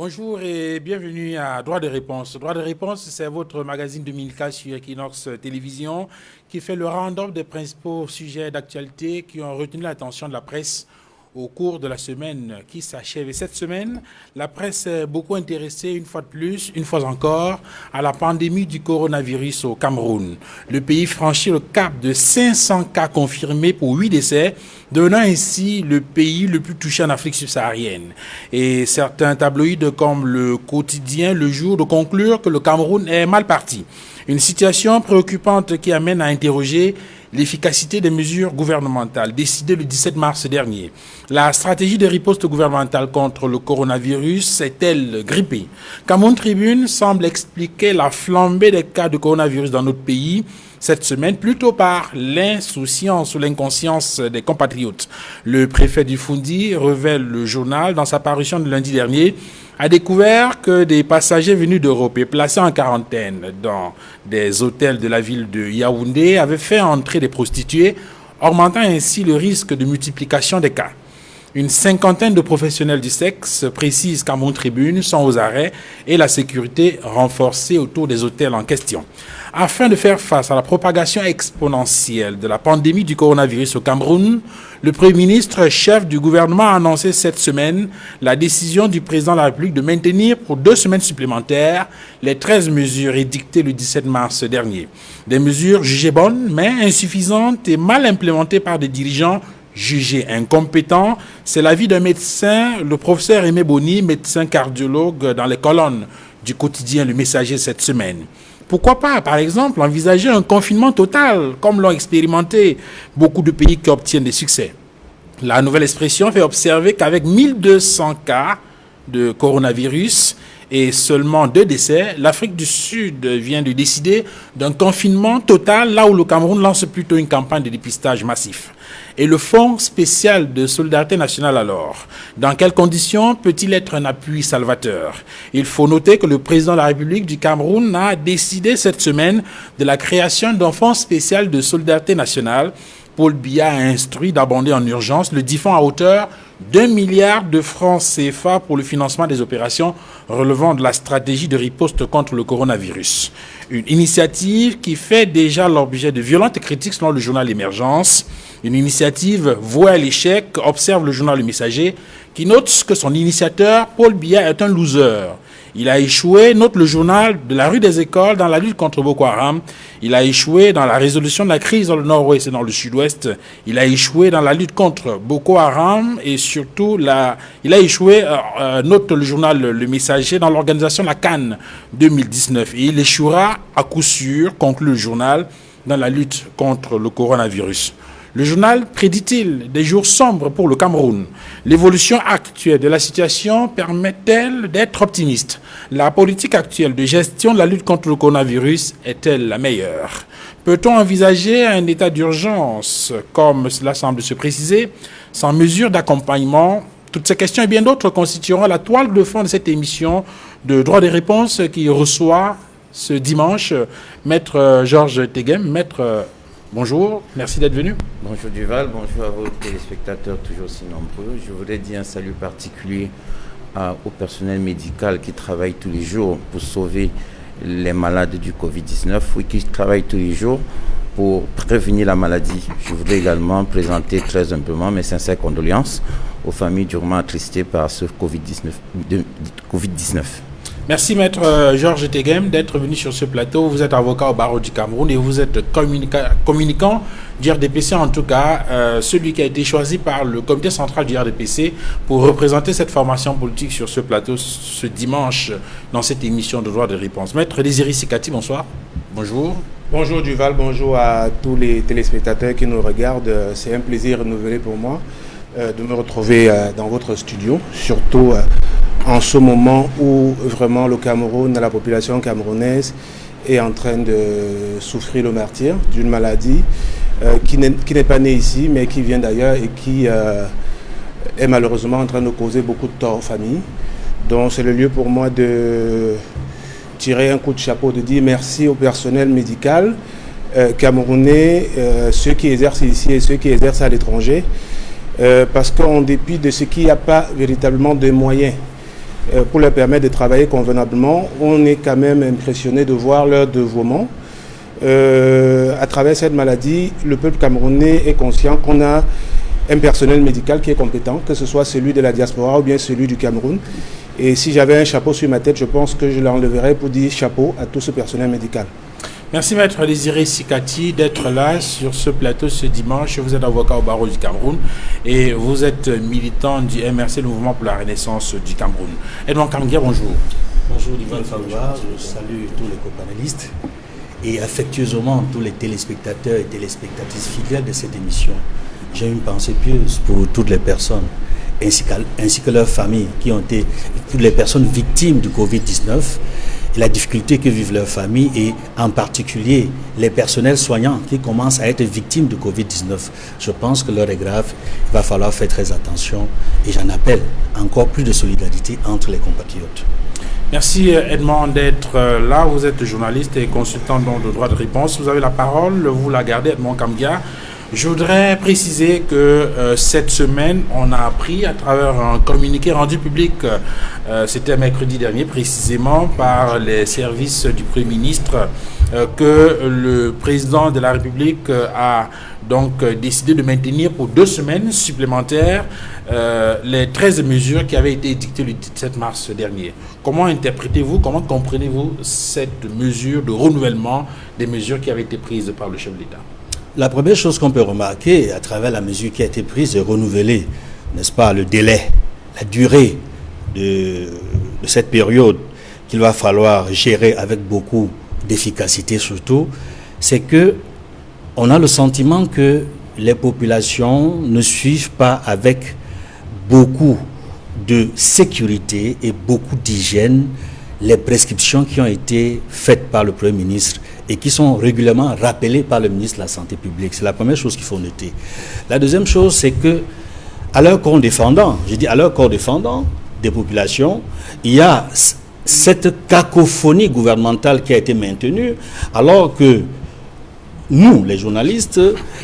Bonjour et bienvenue à Droit de réponse. Droit de réponse, c'est votre magazine dominical sur Equinox Télévision qui fait le round-up des principaux sujets d'actualité qui ont retenu l'attention de la presse au cours de la semaine qui s'achève. Et cette semaine, la presse est beaucoup intéressée une fois de plus, une fois encore, à la pandémie du coronavirus au Cameroun. Le pays franchit le cap de 500 cas confirmés pour 8 décès, devenant ainsi le pays le plus touché en Afrique subsaharienne. Et certains tabloïds comme le quotidien Le Jour de conclure que le Cameroun est mal parti. Une situation préoccupante qui amène à interroger l'efficacité des mesures gouvernementales décidées le 17 mars dernier. La stratégie de riposte gouvernementale contre le coronavirus est-elle grippée? Cameroun Tribune semble expliquer la flambée des cas de coronavirus dans notre pays cette semaine, plutôt par l'insouciance ou l'inconscience des compatriotes. Le préfet du Foundi, révèle le journal, dans sa parution de lundi dernier, a découvert que des passagers venus d'Europe et placés en quarantaine dans des hôtels de la ville de Yaoundé avaient fait entrer des prostituées, augmentant ainsi le risque de multiplication des cas. Une cinquantaine de professionnels du sexe, précise Cameroun Tribune, sont aux arrêts et la sécurité renforcée autour des hôtels en question. Afin de faire face à la propagation exponentielle de la pandémie du coronavirus au Cameroun, le Premier ministre, chef du gouvernement, a annoncé cette semaine la décision du président de la République de maintenir pour 2 semaines supplémentaires les 13 mesures édictées le 17 mars dernier. Des mesures jugées bonnes, mais insuffisantes et mal implémentées par des dirigeants jugé incompétent. C'est l'avis d'un médecin, le professeur Aimé Boni, médecin cardiologue, dans les colonnes du quotidien Le Messager cette semaine. Pourquoi pas, par exemple, envisager un confinement total, comme l'ont expérimenté beaucoup de pays qui obtiennent des succès? La nouvelle expression fait observer qu'avec 1200 cas de coronavirus et seulement 2 décès, l'Afrique du Sud vient de décider d'un confinement total, là où le Cameroun lance plutôt une campagne de dépistage massif. Et le Fonds spécial de solidarité nationale alors, dans quelles conditions peut-il être un appui salvateur? Il faut noter que le président de la République du Cameroun a décidé cette semaine de la création d'un fonds spécial de solidarité nationale. Paul Biya a instruit d'abonder en urgence le dit fonds à hauteur d'1 milliard de francs CFA pour le financement des opérations relevant de la stratégie de riposte contre le coronavirus. Une initiative qui fait déjà l'objet de violentes critiques selon le journal Émergence. Une initiative vouée à l'échec, observe le journal Le Messager, qui note que son initiateur, Paul Biya, est un loser. Il a échoué, note le journal, de la rue des écoles dans la lutte contre Boko Haram. Il a échoué dans la résolution de la crise dans le nord-ouest et dans le sud-ouest. Il a échoué dans la lutte contre Boko Haram et surtout, il a échoué, note le journal Le Messager, dans l'organisation de la CAN 2019. Et il échouera à coup sûr, conclut le journal, dans la lutte contre le coronavirus. Le journal prédit-il des jours sombres pour le Cameroun? L'évolution actuelle de la situation permet-elle d'être optimiste? La politique actuelle de gestion de la lutte contre le coronavirus est-elle la meilleure? Peut-on envisager un état d'urgence, comme cela semble se préciser, sans mesure d'accompagnement? Toutes ces questions et bien d'autres constitueront la toile de fond de cette émission de Droit des réponses qui reçoit ce dimanche Maître Georges Teghem. Maître, bonjour, merci d'être venu. Bonjour Duval, bonjour à vos téléspectateurs toujours aussi nombreux. Je voudrais dire un salut particulier au personnel médical qui travaille tous les jours pour sauver les malades du Covid-19, oui, qui travaille tous les jours pour prévenir la maladie. Je voudrais également présenter très humblement mes sincères condoléances aux familles durement attristées par ce Covid-19. Merci Maître Georges Teghem d'être venu sur ce plateau. Vous êtes avocat au barreau du Cameroun et vous êtes communicant du RDPC, en tout cas celui qui a été choisi par le comité central du RDPC pour représenter cette formation politique sur ce plateau ce dimanche dans cette émission de droit de réponse. Maître Désiré Sikati, bonsoir. Bonjour. Bonjour Duval, bonjour à tous les téléspectateurs qui nous regardent. C'est un plaisir renouvelé pour moi de me retrouver dans votre studio, surtout en ce moment où vraiment le Cameroun, la population camerounaise est en train de souffrir le martyre d'une maladie qui n'est pas née ici, mais qui vient d'ailleurs et qui est malheureusement en train de causer beaucoup de tort aux familles. Donc c'est le lieu pour moi de tirer un coup de chapeau, de dire merci au personnel médical camerounais, ceux qui exercent ici et ceux qui exercent à l'étranger, parce qu'en dépit de ce qu'il n'y a pas véritablement de moyens pour leur permettre de travailler convenablement. On est quand même impressionné de voir leur dévouement. À travers cette maladie, le peuple camerounais est conscient qu'on a un personnel médical qui est compétent, que ce soit celui de la diaspora ou bien celui du Cameroun. Et si j'avais un chapeau sur ma tête, je pense que je l'enleverais pour dire chapeau à tout ce personnel médical. Merci Maître Désiré Sikati d'être là sur ce plateau ce dimanche. Vous êtes avocat au barreau du Cameroun et vous êtes militant du MRC, le Mouvement pour la Renaissance du Cameroun. Edmond Kamgia, bonjour. Bonjour Divan Favoua, je salue tous les copanélistes et affectueusement tous les téléspectateurs et téléspectatrices fidèles de cette émission. J'ai une pensée pieuse pour toutes les personnes ainsi que leurs familles qui ont été, toutes les personnes victimes du Covid-19 et la difficulté que vivent leurs familles et en particulier les personnels soignants qui commencent à être victimes du Covid-19. Je pense que l'heure est grave, il va falloir faire très attention et j'en appelle encore plus de solidarité entre les compatriotes. Merci Edmond d'être là. Vous êtes journaliste et consultant de droit de réponse. Vous avez la parole, vous la gardez, Edmond Kamgia. Je voudrais préciser que cette semaine, on a appris à travers un communiqué rendu public, c'était mercredi dernier précisément, par les services du Premier ministre, que le président de la République a donc décidé de maintenir pour 2 semaines supplémentaires les 13 mesures qui avaient été édictées le 17 mars dernier. Comment interprétez-vous, comment comprenez-vous cette mesure de renouvellement des mesures qui avaient été prises par le chef de l'État ? La première chose qu'on peut remarquer à travers la mesure qui a été prise et renouvelée, n'est-ce pas, le délai, la durée de cette période qu'il va falloir gérer avec beaucoup d'efficacité surtout, c'est que on a le sentiment que les populations ne suivent pas avec beaucoup de sécurité et beaucoup d'hygiène les prescriptions qui ont été faites par le Premier ministre et qui sont régulièrement rappelées par le ministre de la Santé publique. C'est la première chose qu'il faut noter. La deuxième chose, c'est que à leur corps défendant, je dis à leur corps défendant des populations, il y a cette cacophonie gouvernementale qui a été maintenue, alors que nous, les journalistes,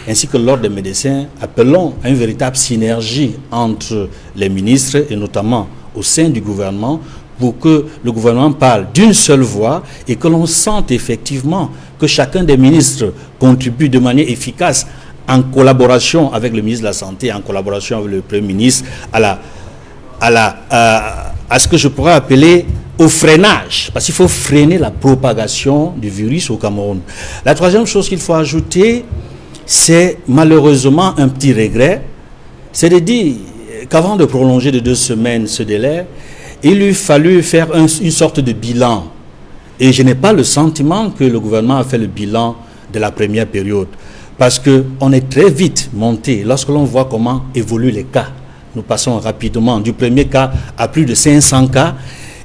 ainsi que l'ordre des médecins, appelons à une véritable synergie entre les ministres et notamment au sein du gouvernement pour que le gouvernement parle d'une seule voix et que l'on sente effectivement que chacun des ministres contribue de manière efficace en collaboration avec le ministre de la Santé, en collaboration avec le Premier ministre, à ce que je pourrais appeler au freinage, parce qu'il faut freiner la propagation du virus au Cameroun. La troisième chose qu'il faut ajouter, c'est malheureusement un petit regret, c'est de dire qu'avant de prolonger de 2 semaines ce délai, il lui fallu faire une sorte de bilan. Et je n'ai pas le sentiment que le gouvernement a fait le bilan de la première période, parce qu'on est très vite monté lorsque l'on voit comment évoluent les cas. Nous passons rapidement du premier cas à plus de 500 cas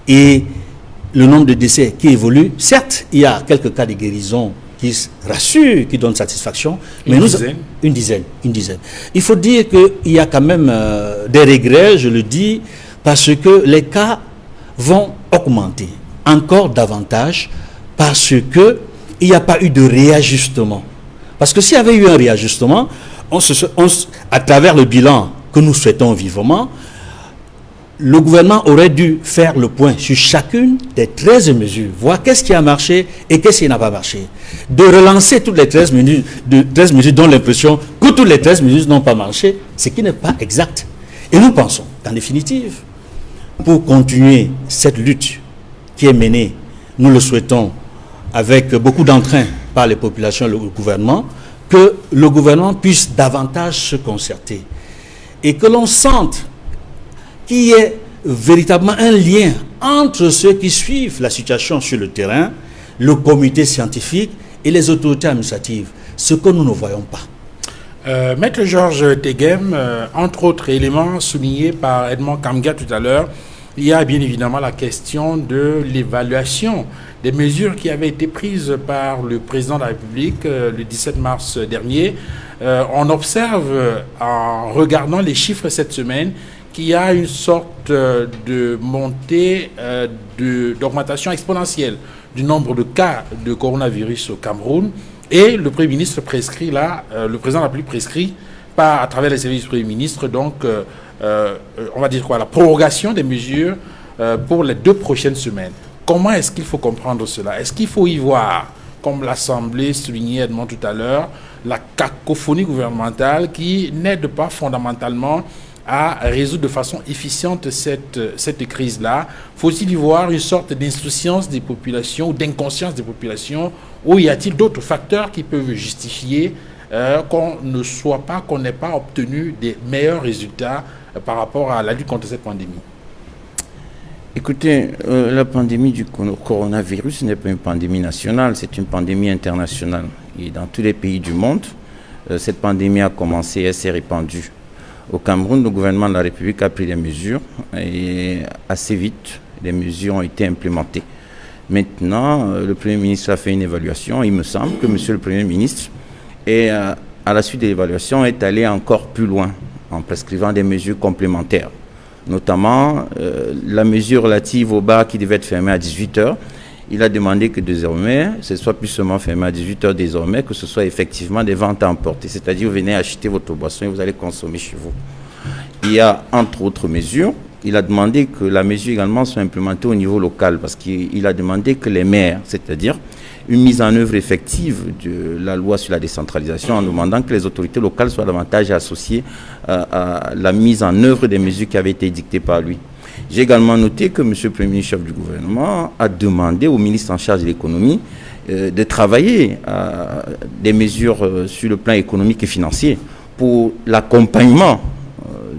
et le nombre de décès qui évolue. Certes, il y a quelques cas de guérison qui rassurent, qui donnent satisfaction. Une dizaine. Il faut dire qu'il y a quand même des regrets, je le dis, parce que les cas vont augmenter encore davantage parce qu'il n'y a pas eu de réajustement. Parce que s'il y avait eu un réajustement, à travers le bilan que nous souhaitons vivement, le gouvernement aurait dû faire le point sur chacune des 13 mesures, voir qu'est-ce qui a marché et qu'est-ce qui n'a pas marché. De relancer toutes les 13 mesures dont l'impression que toutes les 13 mesures n'ont pas marché, ce qui n'est pas exact. Et nous pensons, en définitive, pour continuer cette lutte qui est menée, nous le souhaitons avec beaucoup d'entrain par les populations et le gouvernement, que le gouvernement puisse davantage se concerter et que l'on sente qu'il y ait véritablement un lien entre ceux qui suivent la situation sur le terrain, le comité scientifique et les autorités administratives, ce que nous ne voyons pas. Maître Georges Teghem, entre autres éléments soulignés par Edmond Kamgia tout à l'heure, il y a bien évidemment la question de l'évaluation des mesures qui avaient été prises par le président de la République le 17 mars dernier. On observe, en regardant les chiffres cette semaine, qu'il y a une sorte de montée, d'augmentation exponentielle du nombre de cas de coronavirus au Cameroun. Et le Premier ministre prescrit là, le président de la République prescrit, à travers les services du Premier ministre, donc, on va dire quoi, la prorogation des mesures pour les 2 prochaines semaines. Comment est-ce qu'il faut comprendre cela? Est-ce qu'il faut y voir, comme l'Assemblée soulignait Edmond tout à l'heure, la cacophonie gouvernementale qui n'aide pas fondamentalement à résoudre de façon efficiente cette crise-là? Faut-il y voir une sorte d'insouciance des populations ou d'inconscience des populations, ou y a-t-il d'autres facteurs qui peuvent justifier qu'on n'ait pas obtenu des meilleurs résultats par rapport à la lutte contre cette pandémie? Écoutez, la pandémie du coronavirus n'est pas une pandémie nationale, c'est une pandémie internationale. Et dans tous les pays du monde, cette pandémie a commencé et s'est répandue. Au Cameroun, le gouvernement de la République a pris des mesures et assez vite, les mesures ont été implémentées. Maintenant, le Premier ministre a fait une évaluation. Il me semble que Monsieur le Premier ministre, à la suite de l'évaluation, est allé encore plus loin en prescrivant des mesures complémentaires. Notamment la mesure relative au bar qui devait être fermé à 18h. Il a demandé que désormais, ce soit plus seulement fermé à 18h désormais, que ce soit effectivement des ventes à emporter. C'est-à-dire, vous venez acheter votre boisson et vous allez consommer chez vous. Il y a, entre autres mesures, il a demandé que la mesure également soit implémentée au niveau local, parce qu'il a demandé que les maires, c'est-à-dire une mise en œuvre effective de la loi sur la décentralisation, en demandant que les autorités locales soient davantage associées à la mise en œuvre des mesures qui avaient été dictées par lui. J'ai également noté que M. le Premier ministre, chef du gouvernement, a demandé au ministre en charge de l'économie de travailler à des mesures sur le plan économique et financier pour l'accompagnement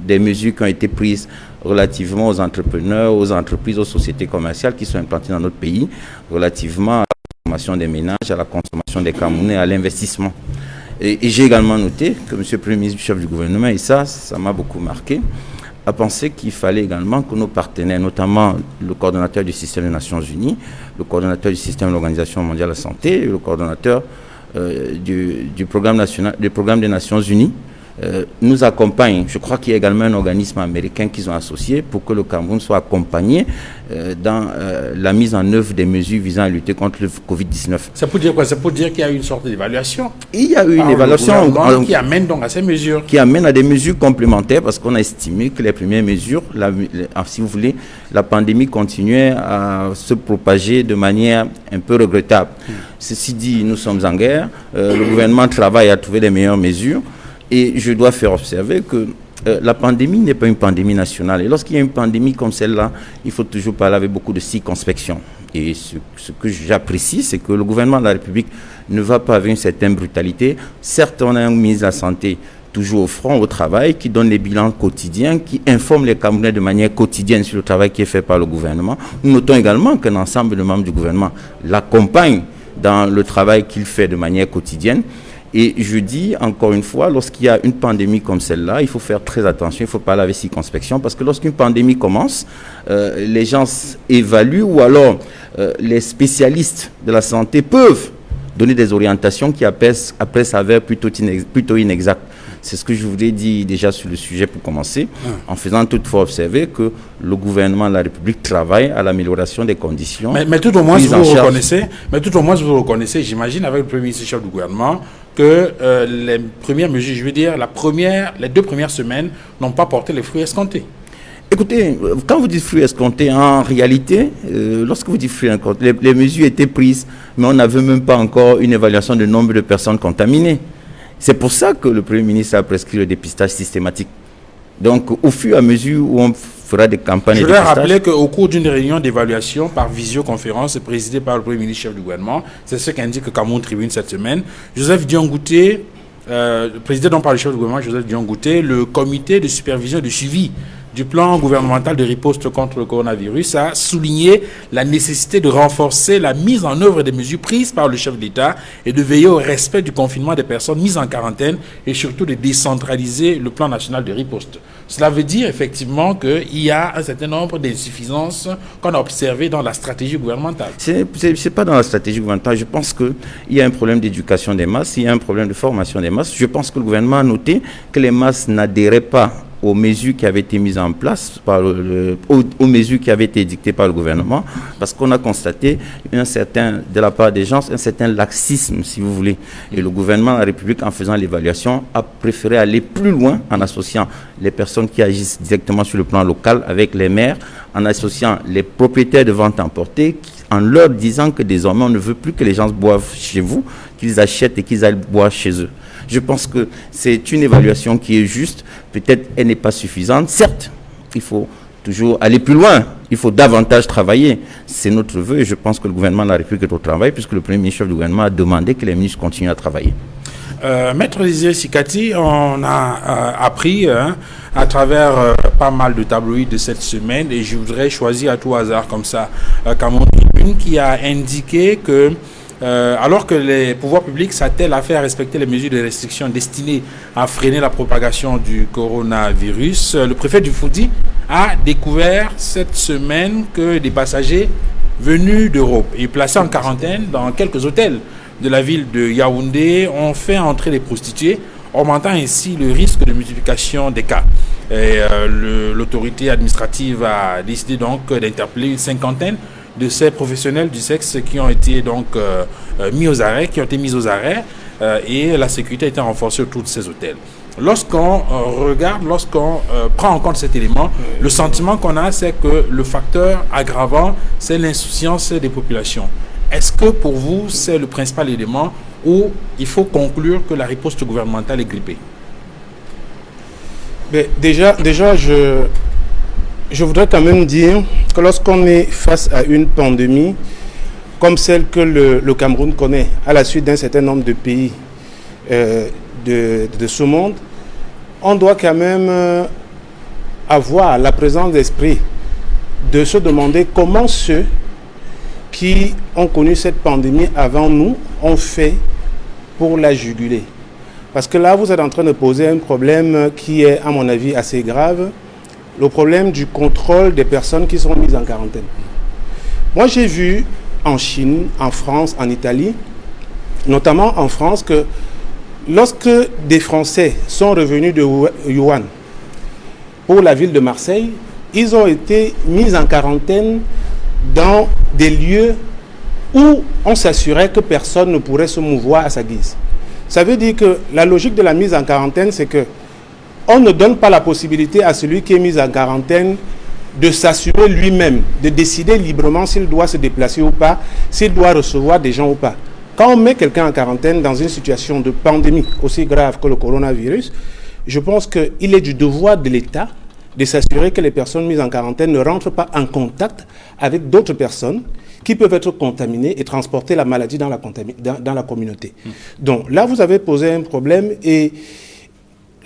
des mesures qui ont été prises relativement aux entrepreneurs, aux entreprises, aux sociétés commerciales qui sont implantées dans notre pays, relativement à la consommation des ménages, à la consommation des Camerounais, à l'investissement. Et j'ai également noté que M. le Premier ministre, chef du gouvernement, et ça m'a beaucoup marqué, a pensé qu'il fallait également que nos partenaires, notamment le coordonnateur du système des Nations Unies, le coordonnateur du système de l'Organisation mondiale de la santé, et le coordonnateur du programme des Nations Unies, nous accompagnent. Je crois qu'il y a également un organisme américain qu'ils ont associé pour que le Cameroun soit accompagné dans la mise en œuvre des mesures visant à lutter contre le Covid-19. Ça peut dire quoi? Ça peut dire qu'il y a eu une sorte d'évaluation. Il y a eu une évaluation qui amène donc à ces mesures. Qui amène à des mesures complémentaires, parce qu'on a estimé que les premières mesures, si vous voulez, la pandémie continuait à se propager de manière un peu regrettable. Ceci dit, nous sommes en guerre. Le gouvernement travaille à trouver les meilleures mesures. Et je dois faire observer que la pandémie n'est pas une pandémie nationale. Et lorsqu'il y a une pandémie comme celle-là, il faut toujours parler avec beaucoup de circonspection. Et ce que j'apprécie, c'est que le gouvernement de la République ne va pas avec une certaine brutalité. Certes, on a un ministre de la Santé toujours au front, au travail, qui donne les bilans quotidiens, qui informe les Camerounais de manière quotidienne sur le travail qui est fait par le gouvernement. Nous notons également qu'un ensemble de membres du gouvernement l'accompagnent dans le travail qu'il fait de manière quotidienne. Et je dis encore une fois, lorsqu'il y a une pandémie comme celle-là, il faut faire très attention, il faut parler avec circonspection, parce que lorsqu'une pandémie commence, les gens évaluent, ou alors les spécialistes de la santé peuvent donner des orientations qui après s'avèrent plutôt inexactes. C'est ce que je voulais dire déjà sur le sujet pour commencer, en faisant toutefois observer que le gouvernement de la République travaille à l'amélioration des conditions. Mais tout au moins, vous reconnaissez, j'imagine, avec le Premier ministre chef du gouvernement, que les premières mesures, je veux dire, les 2 premières semaines n'ont pas porté les fruits escomptés. Écoutez, quand vous dites fruits escomptés, en réalité, lorsque vous dites fruits escomptés, les mesures étaient prises, mais on n'avait même pas encore une évaluation du nombre de personnes contaminées. C'est pour ça que le Premier ministre a prescrit le dépistage systématique. Donc, au fur et à mesure où on fera des campagnes de dépistage... Je voudrais rappeler qu'au cours d'une réunion d'évaluation par visioconférence présidée par le Premier ministre chef du gouvernement, c'est ce qu'indique Cameroun Tribune cette semaine, Joseph Dion-Gouté, présidé donc par le chef du gouvernement Joseph Dion-Gouté, le comité de supervision et de suivi du plan gouvernemental de riposte contre le coronavirus a souligné la nécessité de renforcer la mise en œuvre des mesures prises par le chef d'État et de veiller au respect du confinement des personnes mises en quarantaine et surtout de décentraliser le plan national de riposte. Cela veut dire effectivement qu'il y a un certain nombre d'insuffisances qu'on a observées dans la stratégie gouvernementale. C'est pas dans la stratégie gouvernementale. Je pense qu'il y a un problème d'éducation des masses, il y a un problème de formation des masses. Je pense que le gouvernement a noté que les masses n'adhéraient pas aux mesures qui avaient été mises en place, aux mesures qui avaient été dictées par le gouvernement, parce qu'on a constaté de la part des gens, un certain laxisme, si vous voulez. Et le gouvernement de la République, en faisant l'évaluation, a préféré aller plus loin en associant les personnes qui agissent directement sur le plan local avec les maires, en associant les propriétaires de vente emportée, en leur disant que désormais on ne veut plus que les gens boivent chez vous, qu'ils achètent et qu'ils aillent boire chez eux. Je pense que c'est une évaluation qui est juste. Peut-être elle n'est pas suffisante. Certes, il faut toujours aller plus loin. Il faut davantage travailler. C'est notre vœu et je pense que le gouvernement de la République est au travail puisque le premier ministre du gouvernement a demandé que les ministres continuent à travailler. Maître Désiré Sikati, on a appris à travers pas mal de tabloïds de cette semaine, et je voudrais choisir à tout hasard comme ça, Cameroun Tribune, qui a indiqué que alors que les pouvoirs publics s'attellent à faire respecter les mesures de restriction destinées à freiner la propagation du coronavirus, le préfet du Fouti a découvert cette semaine que des passagers venus d'Europe et placés en quarantaine dans quelques hôtels de la ville de Yaoundé ont fait entrer des prostituées, augmentant ainsi le risque de multiplication des cas. L'autorité administrative a décidé donc d'interpeller une cinquantaine de ces professionnels du sexe qui ont été donc mis aux arrêts, et la sécurité a été renforcée sur tous ces hôtels. Lorsqu'on prend en compte cet élément, le sentiment qu'on a, c'est que le facteur aggravant, c'est l'insouciance des populations. Est-ce que pour vous, c'est le principal élément où il faut conclure que la riposte gouvernementale est grippée? Mais déjà je voudrais quand même dire que lorsqu'on est face à une pandémie comme celle que le Cameroun connaît, à la suite d'un certain nombre de pays de ce monde, on doit quand même avoir la présence d'esprit de se demander comment ceux qui ont connu cette pandémie avant nous ont fait pour la juguler. Parce que là, vous êtes en train de poser un problème qui est, à mon avis, assez grave, le problème du contrôle des personnes qui sont mises en quarantaine. Moi, j'ai vu en Chine, en France, en Italie, notamment en France, que lorsque des Français sont revenus de Wuhan pour la ville de Marseille, ils ont été mis en quarantaine dans des lieux où on s'assurait que personne ne pourrait se mouvoir à sa guise. Ça veut dire que la logique de la mise en quarantaine, c'est que on ne donne pas la possibilité à celui qui est mis en quarantaine de s'assurer lui-même, de décider librement s'il doit se déplacer ou pas, s'il doit recevoir des gens ou pas. Quand on met quelqu'un en quarantaine dans une situation de pandémie aussi grave que le coronavirus, je pense qu'il est du devoir de l'État de s'assurer que les personnes mises en quarantaine ne rentrent pas en contact avec d'autres personnes qui peuvent être contaminées et transporter la maladie dans la communauté. Donc là, vous avez posé un problème et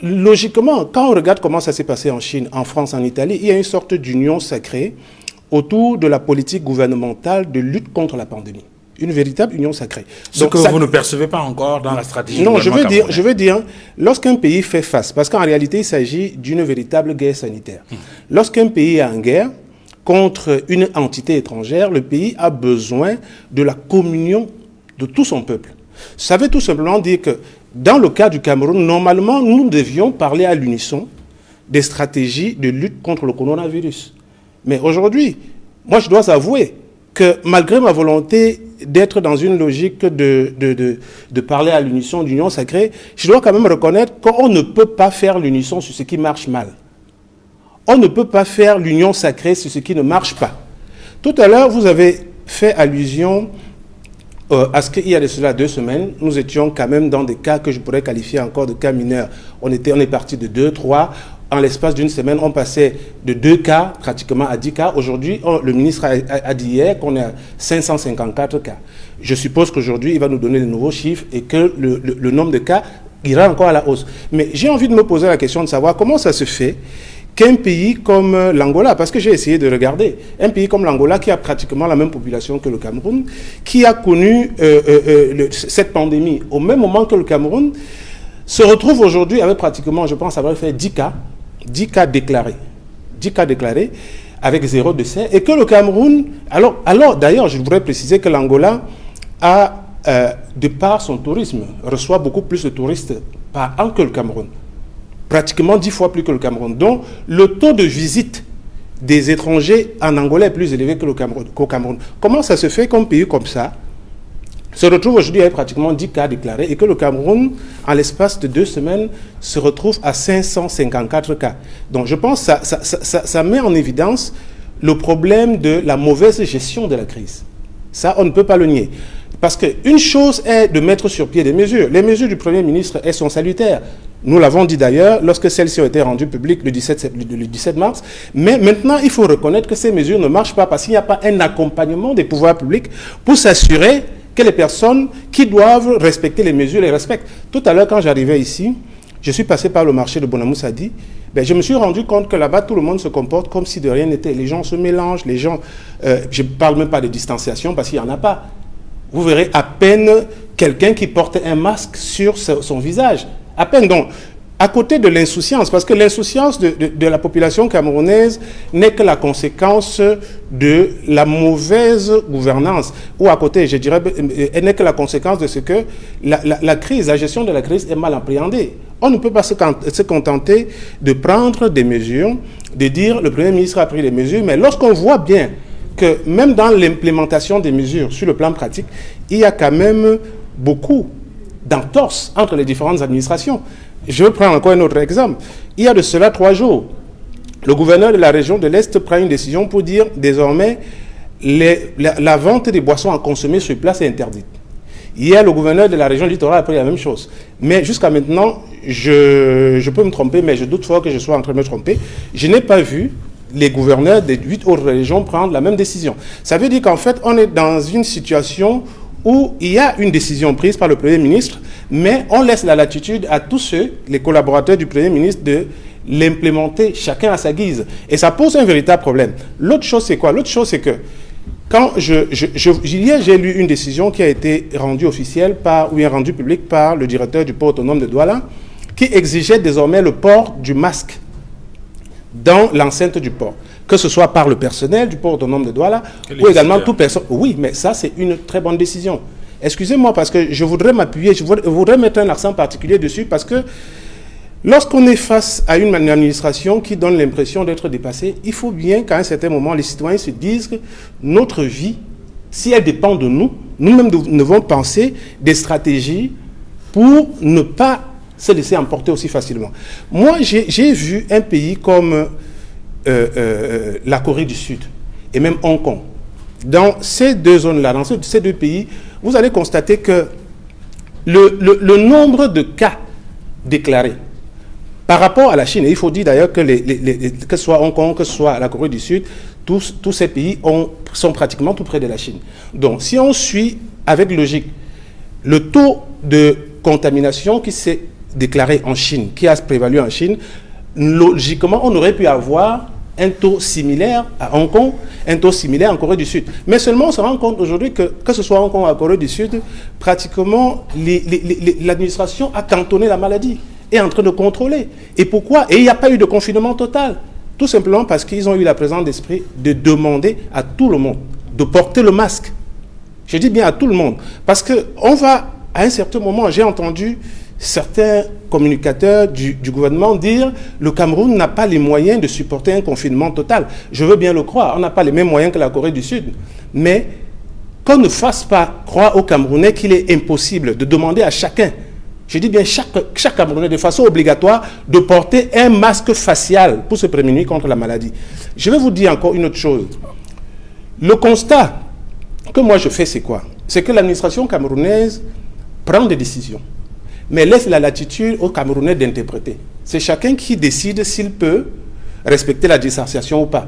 logiquement, quand on regarde comment ça s'est passé en Chine, en France, en Italie, il y a une sorte d'union sacrée autour de la politique gouvernementale de lutte contre la pandémie. Une véritable union sacrée. Ce que vous ne percevez pas encore dans la stratégie. Non, je veux dire, lorsqu'un pays fait face, parce qu'en réalité, il s'agit d'une véritable guerre sanitaire. Lorsqu'un pays est en guerre contre une entité étrangère, le pays a besoin de la communion de tout son peuple. Ça veut tout simplement dire que dans le cas du Cameroun, normalement, nous devions parler à l'unisson des stratégies de lutte contre le coronavirus. Mais aujourd'hui, moi, je dois avouer que malgré ma volonté d'être dans une logique de parler à l'unisson d'union sacrée, je dois quand même reconnaître qu'on ne peut pas faire l'unisson sur ce qui marche mal. On ne peut pas faire l'union sacrée sur ce qui ne marche pas. Tout à l'heure, vous avez fait allusion à ce qu'il y a de cela 2 semaines, nous étions quand même dans des cas que je pourrais qualifier encore de cas mineurs. On est parti de 2, 3. En l'espace d'une semaine, on passait de 2 cas pratiquement à 10 cas. Aujourd'hui, le ministre a dit hier qu'on est à 554 cas. Je suppose qu'aujourd'hui, il va nous donner les nouveaux chiffres et que le nombre de cas ira encore à la hausse. Mais j'ai envie de me poser la question de savoir comment ça se fait qu'un pays comme l'Angola, parce que j'ai essayé de regarder, un pays comme l'Angola qui a pratiquement la même population que le Cameroun, qui a connu cette pandémie au même moment que le Cameroun, se retrouve aujourd'hui avec pratiquement, je pense, avoir fait 10 cas déclarés. 10 cas déclarés avec 0 décès. Et que le Cameroun... Alors d'ailleurs, je voudrais préciser que l'Angola a, de par son tourisme, reçoit beaucoup plus de touristes par an que le Cameroun. pratiquement 10 fois plus que le Cameroun. Donc, le taux de visite des étrangers en Angola est plus élevé que qu'au Cameroun. Comment ça se fait qu'un pays comme ça se retrouve aujourd'hui avec pratiquement 10 cas déclarés et que le Cameroun, en l'espace de 2 semaines, se retrouve à 554 cas? Donc, je pense que ça met en évidence le problème de la mauvaise gestion de la crise. Ça, on ne peut pas le nier. Parce qu'une chose est de mettre sur pied des mesures. Les mesures du Premier ministre, elles sont salutaires. Nous l'avons dit d'ailleurs lorsque celles-ci ont été rendues publiques le 17 mars. Mais maintenant, il faut reconnaître que ces mesures ne marchent pas parce qu'il n'y a pas un accompagnement des pouvoirs publics pour s'assurer que les personnes qui doivent respecter les mesures les respectent. Tout à l'heure, quand j'arrivais ici, je suis passé par le marché de Bonamoussadi. Je me suis rendu compte que là-bas, tout le monde se comporte comme si de rien n'était. Les gens se mélangent, les gens... je ne parle même pas de distanciation parce qu'il n'y en a pas. Vous verrez à peine quelqu'un qui porte un masque sur son visage. À peine. Donc, à côté de l'insouciance, parce que l'insouciance de la population camerounaise n'est que la conséquence de la mauvaise gouvernance. Ou à côté, je dirais, elle n'est que la conséquence de ce que la crise, la gestion de la crise est mal appréhendée. On ne peut pas se contenter de prendre des mesures, de dire le Premier ministre a pris des mesures, mais lorsqu'on voit bien que même dans l'implémentation des mesures sur le plan pratique, il y a quand même beaucoup d'entorses entre les différentes administrations. Je vais prendre encore un autre exemple. Il y a de cela 3 jours, le gouverneur de la région de l'Est prend une décision pour dire désormais la vente des boissons à consommer sur place est interdite. Hier, le gouverneur de la région littorale a pris la même chose. Mais jusqu'à maintenant, je peux me tromper, mais je doute fort que je sois en train de me tromper. Je n'ai pas vu les gouverneurs des 8 autres régions prendre la même décision. Ça veut dire qu'en fait, on est dans une situation où il y a une décision prise par le Premier ministre, mais on laisse la latitude à tous ceux, les collaborateurs du Premier ministre, de l'implémenter chacun à sa guise. Et ça pose un véritable problème. L'autre chose, c'est quoi? L'autre chose, c'est que quand hier, j'ai lu une décision qui a été rendue officielle ou rendue publique par le directeur du port autonome de Douala, qui exigeait désormais le port du masque dans l'enceinte du port, que ce soit par le personnel du port autonome de Douala ou également toute personne. Oui, mais ça, c'est une très bonne décision. Excusez-moi parce que je voudrais m'appuyer, je voudrais mettre un accent particulier dessus parce que lorsqu'on est face à une administration qui donne l'impression d'être dépassée, il faut bien qu'à un certain moment, les citoyens se disent que notre vie, si elle dépend de nous, nous-mêmes devons penser des stratégies pour ne pas se laisser emporter aussi facilement. Moi, j'ai vu un pays comme la Corée du Sud et même Hong Kong. Dans ces deux zones-là, dans ces deux pays, vous allez constater que le nombre de cas déclarés par rapport à la Chine, et il faut dire d'ailleurs que que ce soit Hong Kong, que ce soit la Corée du Sud, tous ces pays sont pratiquement tout près de la Chine. Donc, si on suit avec logique le taux de contamination qui s'est déclaré en Chine, qui a prévalu en Chine, logiquement, on aurait pu avoir un taux similaire à Hong Kong, un taux similaire en Corée du Sud. Mais seulement, on se rend compte aujourd'hui que ce soit Hong Kong ou la Corée du Sud, pratiquement, l'administration a cantonné la maladie, est en train de contrôler. Et pourquoi? Et il n'y a pas eu de confinement total. Tout simplement parce qu'ils ont eu la présence d'esprit de demander à tout le monde de porter le masque. Je dis bien à tout le monde. Parce qu'on va, à un certain moment, j'ai entendu certains communicateurs du gouvernement dire le Cameroun n'a pas les moyens de supporter un confinement total. Je veux bien le croire, on n'a pas les mêmes moyens que la Corée du Sud. Mais qu'on ne fasse pas croire aux Camerounais qu'il est impossible de demander à chacun, je dis bien chaque Camerounais de façon obligatoire, de porter un masque facial pour se prémunir contre la maladie. Je vais vous dire encore une autre chose. Le constat que moi je fais, c'est quoi? C'est que l'administration camerounaise prend des décisions, mais laisse la latitude aux Camerounais d'interpréter. C'est chacun qui décide s'il peut respecter la distanciation ou pas.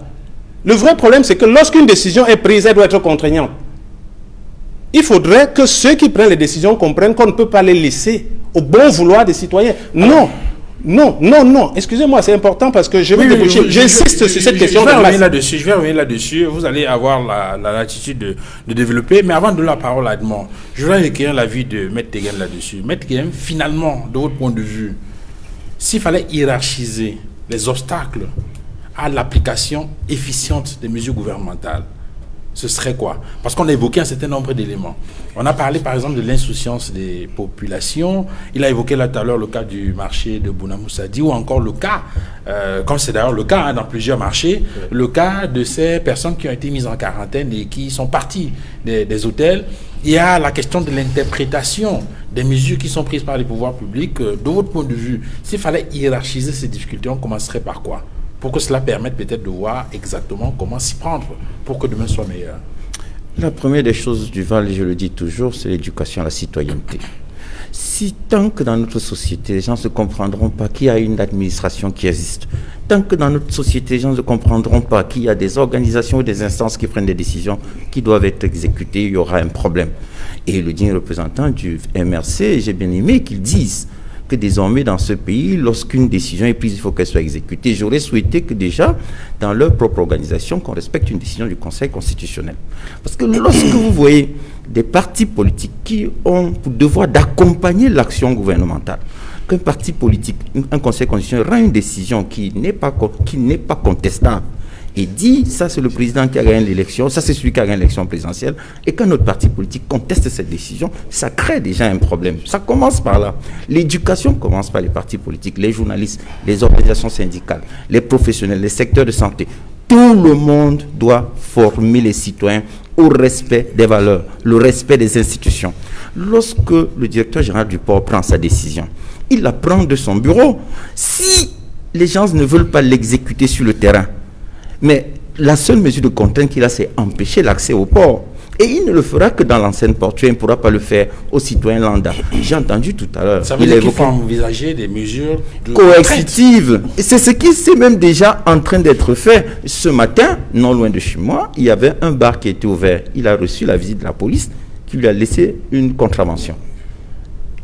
Le vrai problème, c'est que lorsqu'une décision est prise, elle doit être contraignante. Il faudrait que ceux qui prennent les décisions comprennent qu'on ne peut pas les laisser au bon vouloir des citoyens. Non. Excusez-moi, c'est important parce que j'insiste sur cette question. Je vais revenir là-dessus. Vous allez avoir la latitude de développer. Mais avant de donner la parole à Edmond, je voudrais recueillir l'avis de Maître Tegen là-dessus. Maître Tegen, finalement, de votre point de vue, s'il fallait hiérarchiser les obstacles à l'application efficiente des mesures gouvernementales, ce serait quoi? Parce qu'on a évoqué un certain nombre d'éléments. On a parlé par exemple de l'insouciance des populations. Il a évoqué là tout à l'heure le cas du marché de Bouna Moussadi, ou encore le cas, comme c'est d'ailleurs le cas dans plusieurs marchés, le cas de ces personnes qui ont été mises en quarantaine et qui sont parties des hôtels. Il y a la question de l'interprétation des mesures qui sont prises par les pouvoirs publics. De votre point de vue, s'il fallait hiérarchiser ces difficultés, on commencerait par quoi? Pour que cela permette peut-être de voir exactement comment s'y prendre pour que demain soit meilleur. La première des choses, Duval, je le dis toujours, c'est l'éducation à la citoyenneté. Si tant que dans notre société, les gens ne se comprendront pas qu'il y a une administration qui existe, tant que dans notre société, les gens ne comprendront pas qu'il y a des organisations ou des instances qui prennent des décisions qui doivent être exécutées, il y aura un problème. Et le digne représentant du MRC, j'ai bien aimé qu'ils disent que désormais dans ce pays, lorsqu'une décision est prise, il faut qu'elle soit exécutée. J'aurais souhaité que déjà, dans leur propre organisation, qu'on respecte une décision du Conseil constitutionnel. Parce que lorsque vous voyez des partis politiques qui ont pour devoir d'accompagner l'action gouvernementale, qu'un parti politique, un Conseil constitutionnel rend une décision qui n'est pas contestable, et dit, ça c'est le président qui a gagné l'élection, ça c'est celui qui a gagné l'élection présidentielle, et quand notre parti politique conteste cette décision, ça crée déjà un problème. Ça commence par là. L'éducation commence par les partis politiques, les journalistes, les organisations syndicales, les professionnels, les secteurs de santé. Tout le monde doit former les citoyens au respect des valeurs, le respect des institutions. Lorsque le directeur général du port prend sa décision, il la prend de son bureau. Si les gens ne veulent pas l'exécuter sur le terrain, mais la seule mesure de contrainte qu'il a, c'est empêcher l'accès au port. Et il ne le fera que dans l'enceinte portuaire, il ne pourra pas le faire aux citoyens lambda. J'ai entendu tout à l'heure. Ça veut dire qu'il faut envisager des mesures coercitives. Et c'est ce qui est même déjà en train d'être fait. Ce matin, non loin de chez moi, il y avait un bar qui était ouvert. Il a reçu la visite de la police qui lui a laissé une contravention.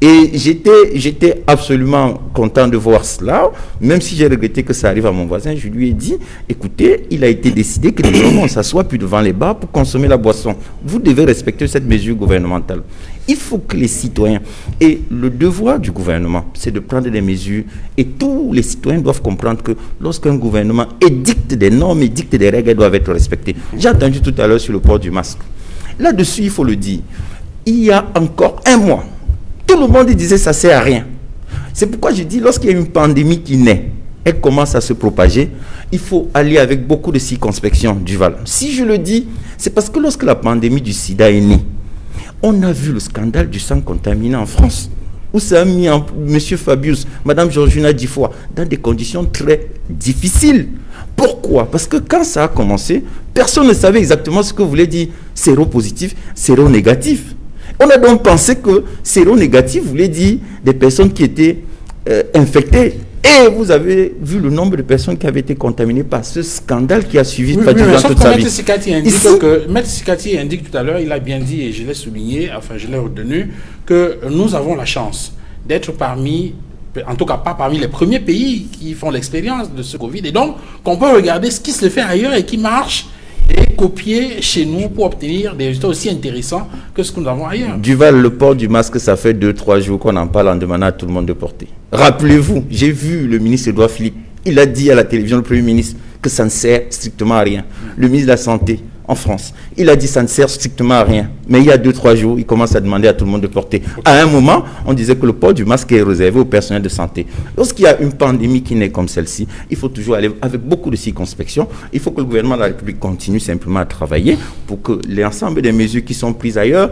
Et j'étais absolument content de voir cela, même si j'ai regretté que ça arrive à mon voisin. Je lui ai dit, écoutez, il a été décidé que désormais on ne s'assoit plus devant les bars pour consommer la boisson. Vous devez respecter cette mesure gouvernementale. Il faut que les citoyens, et le devoir du gouvernement, c'est de prendre des mesures, et tous les citoyens doivent comprendre que lorsqu'un gouvernement édicte des normes, édicte des règles, elles doivent être respectées. J'ai entendu tout à l'heure sur le port du masque. Là-dessus, il faut le dire, il y a encore un mois, tout le monde disait ça ne sert à rien. C'est pourquoi je dis, lorsqu'il y a une pandémie qui naît, elle commence à se propager, il faut aller avec beaucoup de circonspection, Duval. Si je le dis, c'est parce que lorsque la pandémie du sida est née, on a vu le scandale du sang contaminé en France, où ça a mis M. Fabius, Mme Georgina Diffois, dans des conditions très difficiles. Pourquoi? Parce que quand ça a commencé, personne ne savait exactement ce que voulait dire séropositif, séronégatif. On a donc pensé que séronégatif voulait dire des personnes qui étaient infectées. Et vous avez vu le nombre de personnes qui avaient été contaminées par ce scandale qui a suivi toute sa vie. Maître Sikati indique tout à l'heure, il a bien dit, et je l'ai souligné, enfin je l'ai retenu, que nous avons la chance d'être parmi, en tout cas pas parmi les premiers pays qui font l'expérience de ce Covid. Et donc, qu'on peut regarder ce qui se fait ailleurs et qui marche, et copier chez nous pour obtenir des résultats aussi intéressants que ce que nous avons ailleurs. Duval, le port du masque, ça fait 2-3 jours qu'on en parle en demandant à tout le monde de porter. Rappelez-vous, j'ai vu le ministre Édouard Philippe, il a dit à la télévision, le Premier ministre, que ça ne sert strictement à rien. Le ministre de la Santé en France, il a dit que ça ne sert strictement à rien. Mais il y a 2-3 jours, il commence à demander à tout le monde de porter. À un moment, on disait que le port du masque est réservé au personnel de santé. Lorsqu'il y a une pandémie qui naît comme celle-ci, il faut toujours aller avec beaucoup de circonspection. Il faut que le gouvernement de la République continue simplement à travailler pour que l'ensemble des mesures qui sont prises ailleurs,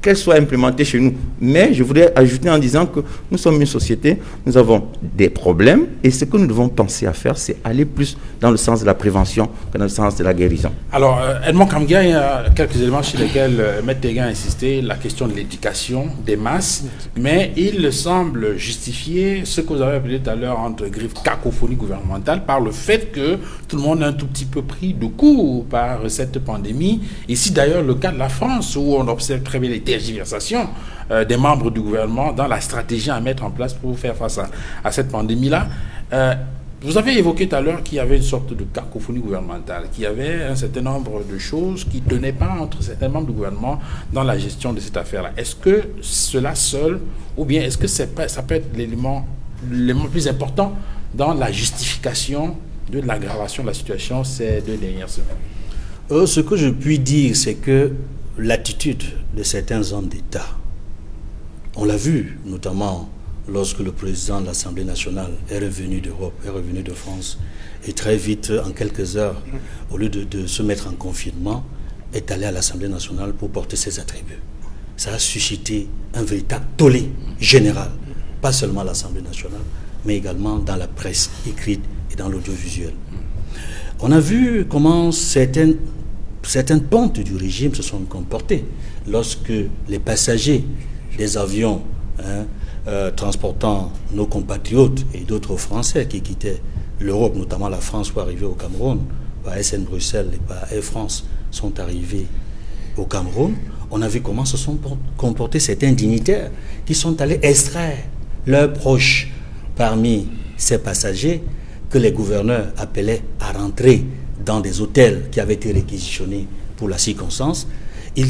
qu'elles soient implémentées chez nous. Mais je voudrais ajouter en disant que nous sommes une société, nous avons des problèmes, et ce que nous devons penser à faire, c'est aller plus dans le sens de la prévention que dans le sens de la guérison. Alors, Edmond Kamgia, il y a quelques éléments sur lesquels Maître Teguin a insisté, la question de l'éducation des masses, mais il semble justifier ce que vous avez appelé tout à l'heure entre griffes cacophonie gouvernementale par le fait que tout le monde est un tout petit peu pris de court par cette pandémie. Ici d'ailleurs le cas de la France, où on observe très bien les tergiversations des membres du gouvernement dans la stratégie à mettre en place pour faire face à cette pandémie-là. Vous avez évoqué tout à l'heure qu'il y avait une sorte de cacophonie gouvernementale, qu'il y avait un certain nombre de choses qui ne tenaient pas entre certains membres du gouvernement dans la gestion de cette affaire-là. Est-ce que cela seul, ou bien est-ce que ça peut être l'élément plus important dans la justification de l'aggravation de la situation ces 2 dernières semaines? Ce que je puis dire, c'est que l'attitude de certains hommes d'État, on l'a vu notamment lorsque le président de l'Assemblée nationale est revenu d'Europe, est revenu de France, et très vite, en quelques heures, au lieu de se mettre en confinement, est allé à l'Assemblée nationale pour porter ses attributs. Ça a suscité un véritable tollé général, pas seulement à l'Assemblée nationale, mais également dans la presse écrite et dans l'audiovisuel. On a vu comment certaines pontes du régime se sont comportées lorsque les passagers des avions transportant nos compatriotes et d'autres Français qui quittaient l'Europe, notamment la France, pour arriver au Cameroun, par SN Bruxelles et par Air France, sont arrivés au Cameroun. On a vu comment se sont comportés certains dignitaires qui sont allés extraire leurs proches parmi ces passagers que les gouverneurs appelaient à rentrer dans des hôtels qui avaient été réquisitionnés pour la circonstance. Ils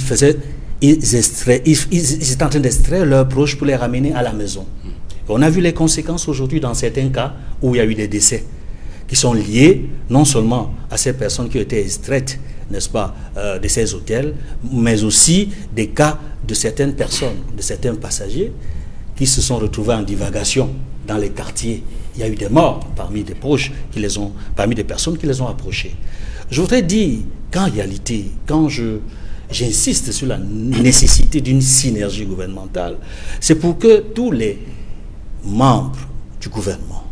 étaient en train d'extraire leurs proches pour les ramener à la maison. Et on a vu les conséquences aujourd'hui dans certains cas où il y a eu des décès qui sont liés non seulement à ces personnes qui ont été extraites, n'est-ce pas, de ces hôtels, mais aussi des cas de certaines personnes, de certains passagers qui se sont retrouvés en divagation dans les quartiers. Il y a eu des morts parmi des proches, parmi des personnes qui les ont approchés. Je voudrais dire qu'en réalité, quand j'insiste sur la nécessité d'une synergie gouvernementale, c'est pour que tous les membres du gouvernement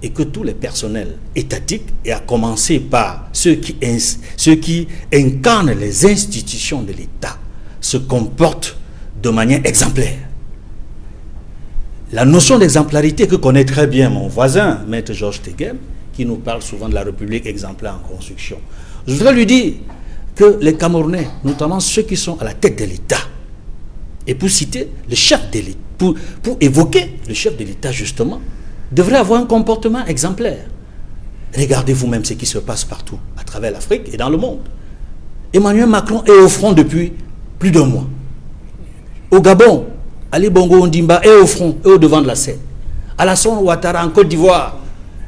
et que tous les personnels étatiques, et à commencer par ceux qui incarnent les institutions de l'État, se comportent de manière exemplaire. La notion d'exemplarité que connaît très bien mon voisin, Maître Georges Teghem, qui nous parle souvent de la République exemplaire en construction. Je voudrais lui dire que les Camerounais, notamment ceux qui sont à la tête de l'État, et pour citer le chef de l'État, pour évoquer le chef de l'État justement, devrait avoir un comportement exemplaire. Regardez vous-même ce qui se passe partout, à travers l'Afrique et dans le monde. Emmanuel Macron est au front depuis plus d'un mois. Au Gabon, Ali Bongo Ondimba est au front, est au devant de la scène. Alassane Ouattara en Côte d'Ivoire,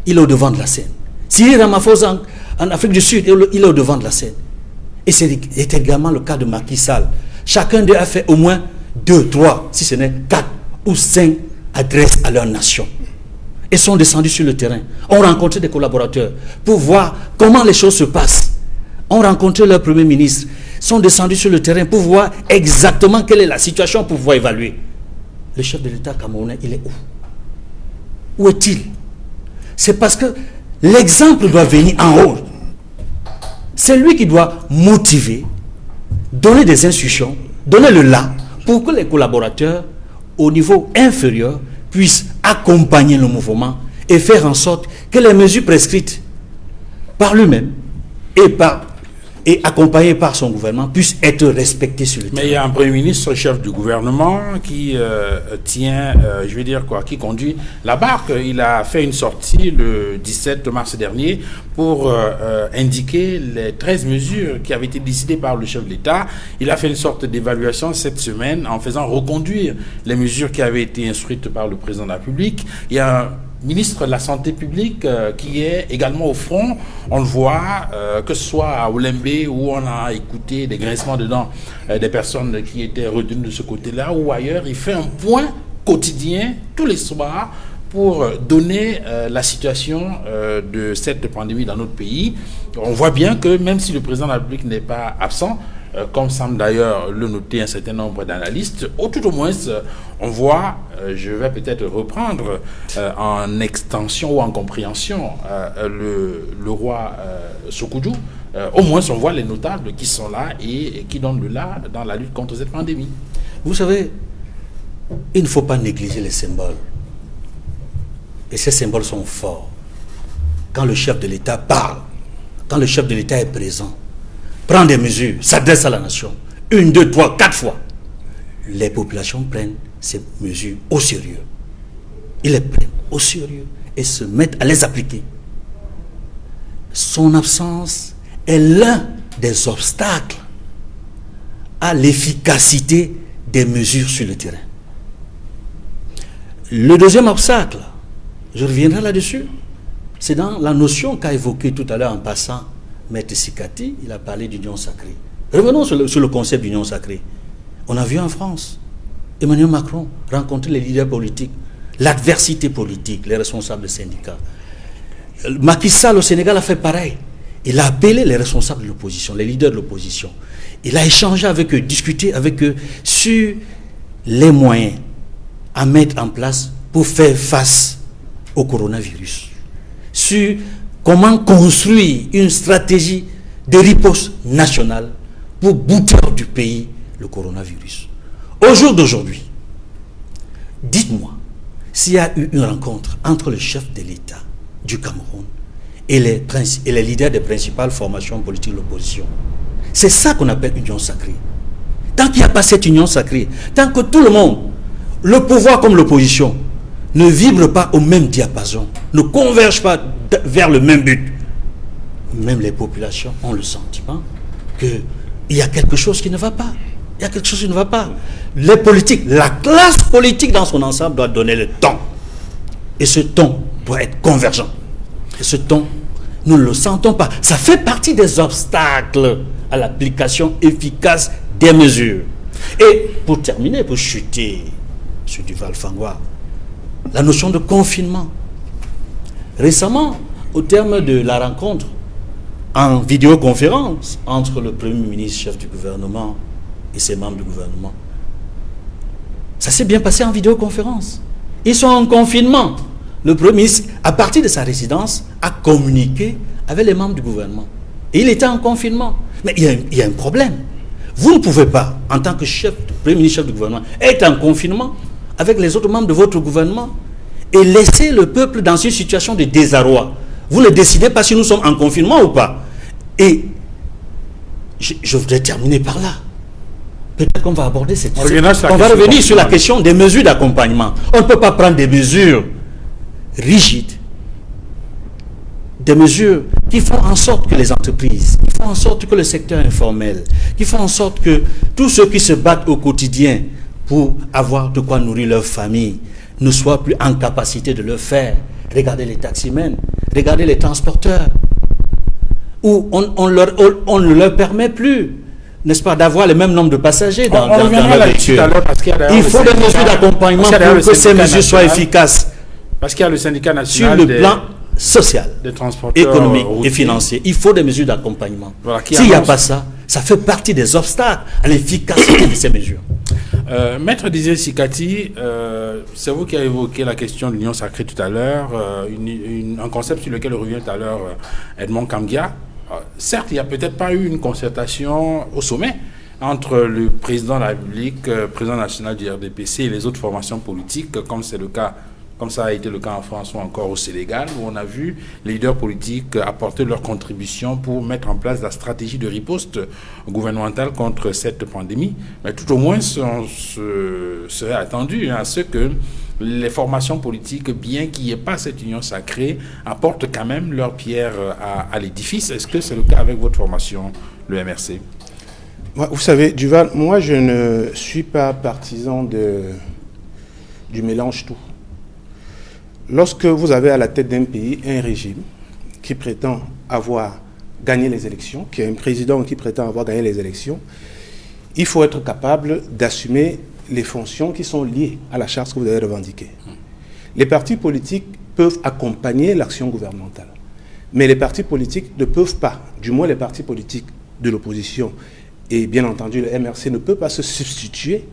il est au devant de la scène. Cyril Ramaphosa en Afrique du Sud, il est au devant de la scène. Et c'est également le cas de Macky Sall. Chacun d'eux a fait au moins 2, 3, si ce n'est 4 ou 5 adresses à leur nation. Et sont descendus sur le terrain, ont rencontré des collaborateurs pour voir comment les choses se passent. Ont rencontré leur premier ministre, sont descendus sur le terrain pour voir exactement quelle est la situation, pour pouvoir évaluer. Le chef de l'État camerounais, il est où? Où est-il? C'est parce que l'exemple doit venir en haut. C'est lui qui doit motiver, donner des instructions, donner le là, pour que les collaborateurs au niveau inférieur puissent accompagner le mouvement et faire en sorte que les mesures prescrites par lui-même et accompagnées par son gouvernement puissent être respectées sur le terrain. Mais il y a un Premier ministre, chef du gouvernement, qui qui conduit la barque. Il a fait une sortie le 17 mars dernier pour indiquer les 13 mesures qui avaient été décidées par le chef de l'État. Il a fait une sorte d'évaluation cette semaine en faisant reconduire les mesures qui avaient été instruites par le président de la République. Il y a un ministre de la Santé publique qui est également au front. On le voit, que ce soit à Olembe où on a écouté des grincements de dents des personnes qui étaient retenues de ce côté-là, ou ailleurs. Il fait un point quotidien tous les soirs pour donner la situation de cette pandémie dans notre pays. On voit bien que même si le président de la République n'est pas absent, comme semble d'ailleurs le noter un certain nombre d'analystes, tout au moins on voit, je vais peut-être reprendre en extension ou en compréhension le roi Sokoudjou, au moins on voit les notables qui sont là et qui donnent le là dans la lutte contre cette pandémie. Vous savez, il ne faut pas négliger les symboles. Et ces symboles sont forts. Quand le chef de l'État parle, quand le chef de l'État est présent, prend des mesures, s'adresse à la nation, 1, 2, 3, 4 fois, les populations prennent ces mesures au sérieux. Ils les prennent au sérieux et se mettent à les appliquer. Son absence est l'un des obstacles à l'efficacité des mesures sur le terrain. Le deuxième obstacle, je reviendrai là-dessus, c'est dans la notion qu'a évoquée tout à l'heure en passant Maître Sikati, il a parlé d'union sacrée. Revenons sur le concept d'union sacrée. On a vu en France, Emmanuel Macron rencontrer les leaders politiques, l'adversité politique, les responsables des syndicats. Macky Sall au Sénégal a fait pareil. Il a appelé les responsables de l'opposition, les leaders de l'opposition. Il a échangé avec eux, discuté avec eux sur les moyens à mettre en place pour faire face au coronavirus. Sur comment construire une stratégie de riposte nationale pour bouter hors du pays le coronavirus. Au jour d'aujourd'hui, dites-moi s'il y a eu une rencontre entre le chef de l'État du Cameroun et les leaders des principales formations politiques de l'opposition. C'est ça qu'on appelle union sacrée. Tant qu'il n'y a pas cette union sacrée, tant que tout le monde, le pouvoir comme l'opposition, ne vibre pas au même diapason, ne converge pas vers le même but, même les populations ont le sentiment qu'il y a quelque chose qui ne va pas. Il y a quelque chose qui ne va pas. Les politiques, la classe politique dans son ensemble doit donner le ton. Et ce ton doit être convergent. Et ce ton, nous ne le sentons pas. Ça fait partie des obstacles à l'application efficace des mesures. Et pour terminer, pour chuter sur Duval Fangwa, la notion de confinement. Récemment, au terme de la rencontre en vidéoconférence entre le Premier ministre, chef du gouvernement, et ses membres du gouvernement, ça s'est bien passé en vidéoconférence. Ils sont en confinement. Le Premier ministre, à partir de sa résidence, a communiqué avec les membres du gouvernement. Et il était en confinement. Mais il y a un problème. Vous ne pouvez pas, en tant que Premier ministre, chef du gouvernement, être en confinement avec les autres membres de votre gouvernement et laisser le peuple dans une situation de désarroi. Vous ne décidez pas si nous sommes en confinement ou pas. Et je voudrais terminer par là. Peut-être qu'on va aborder cette question. On va revenir sur la question des mesures d'accompagnement. On ne peut pas prendre des mesures rigides, des mesures qui font en sorte que les entreprises, qui font en sorte que le secteur informel, qui font en sorte que tous ceux qui se battent au quotidien pour avoir de quoi nourrir leur famille ne soient plus en capacité de le faire. Regardez les taximens, regardez les transporteurs, où on ne leur permet plus, n'est-ce pas, d'avoir le même nombre de passagers dans leur véhicule. Il faut des mesures d'accompagnement pour que ces mesures soient efficaces. Parce qu'il y a le syndicat national sur le plan social, économique routiers. Et financier. Il faut des mesures d'accompagnement. Voilà, s'il n'y a pas ça, ça fait partie des obstacles à l'efficacité de ces mesures. Maître Didier Sikati, c'est vous qui avez évoqué la question de l'union sacrée tout à l'heure, un concept sur lequel revient tout à l'heure Edmond Kamgia. Certes, il n'y a peut-être pas eu une concertation au sommet entre le président de la République, président national du RDPC et les autres formations politiques, comme c'est le cas, comme ça a été le cas en France ou encore au Sénégal, où on a vu les leaders politiques apporter leur contribution pour mettre en place la stratégie de riposte gouvernementale contre cette pandémie. Mais tout au moins, on serait attendu à ce que les formations politiques, bien qu'il n'y ait pas cette union sacrée, apportent quand même leur pierre à l'édifice. Est-ce que c'est le cas avec votre formation, le MRC? Vous savez, Duval, moi je ne suis pas partisan du mélange tout. Lorsque vous avez à la tête d'un pays un régime qui prétend avoir gagné les élections, qui a un président qui prétend avoir gagné les élections, il faut être capable d'assumer les fonctions qui sont liées à la charte que vous avez revendiquée. Les partis politiques peuvent accompagner l'action gouvernementale, mais les partis politiques ne peuvent pas, du moins les partis politiques de l'opposition, et bien entendu le MRC ne peut pas se substituer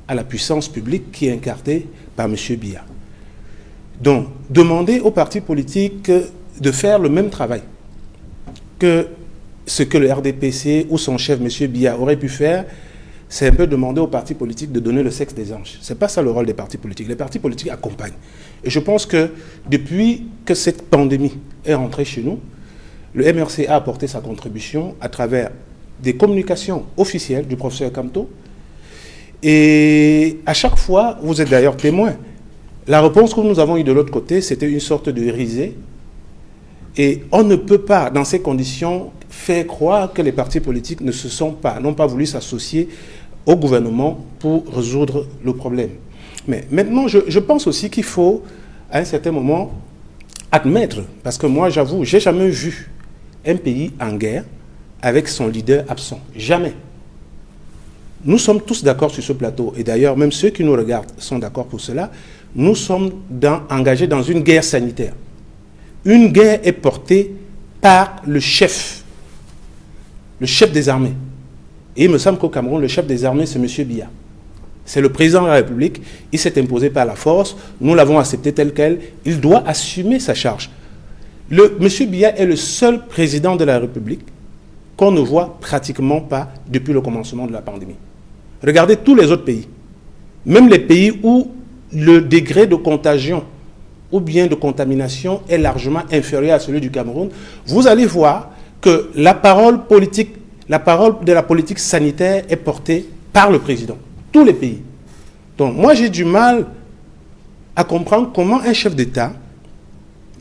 à la puissance publique qui est incarnée par M. Biya. Donc, demander aux partis politiques de faire le même travail que ce que le RDPC ou son chef, M. Biya, aurait pu faire, c'est un peu demander aux partis politiques de donner le sexe des anges. Ce n'est pas ça le rôle des partis politiques. Les partis politiques accompagnent. Et je pense que depuis que cette pandémie est rentrée chez nous, le MRC a apporté sa contribution à travers des communications officielles du professeur Kamto. Et à chaque fois, vous êtes d'ailleurs témoin, la réponse que nous avons eue de l'autre côté, c'était une sorte de risée. Et on ne peut pas, dans ces conditions, faire croire que les partis politiques n'ont pas voulu s'associer au gouvernement pour résoudre le problème. Mais maintenant, je pense aussi qu'il faut, à un certain moment, admettre, parce que moi, j'avoue, j'ai jamais vu un pays en guerre avec son leader absent. Jamais. Nous sommes tous d'accord sur ce plateau. Et d'ailleurs, même ceux qui nous regardent sont d'accord pour cela. Nous sommes engagés dans une guerre sanitaire. Une guerre est portée par le chef des armées. Et il me semble qu'au Cameroun, le chef des armées, c'est M. Biya. C'est le président de la République. Il s'est imposé par la force. Nous l'avons accepté tel quel. Il doit assumer sa charge. M. Biya est le seul président de la République qu'on ne voit pratiquement pas depuis le commencement de la pandémie. Regardez tous les autres pays. Même les pays où le degré de contagion ou bien de contamination est largement inférieur à celui du Cameroun, vous allez voir que la parole de la politique sanitaire est portée par le président. Tous les pays. Donc moi j'ai du mal à comprendre comment un chef d'État,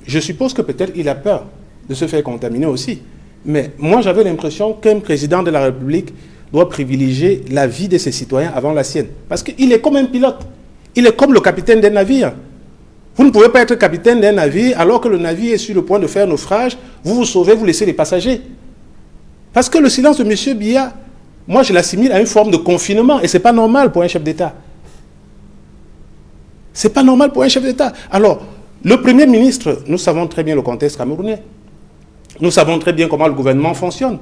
je suppose que peut-être il a peur de se faire contaminer aussi, mais moi j'avais l'impression qu'un président de la République doit privilégier la vie de ses citoyens avant la sienne. Parce qu'il est comme un pilote. Il est comme le capitaine d'un navire. Vous ne pouvez pas être capitaine d'un navire alors que le navire est sur le point de faire naufrage. Vous vous sauvez, vous laissez les passagers. Parce que le silence de M. Biya, moi je l'assimile à une forme de confinement et ce n'est pas normal pour un chef d'État. Ce n'est pas normal pour un chef d'État. Alors, le Premier ministre, nous savons très bien le contexte camerounais. Nous savons très bien comment le gouvernement fonctionne.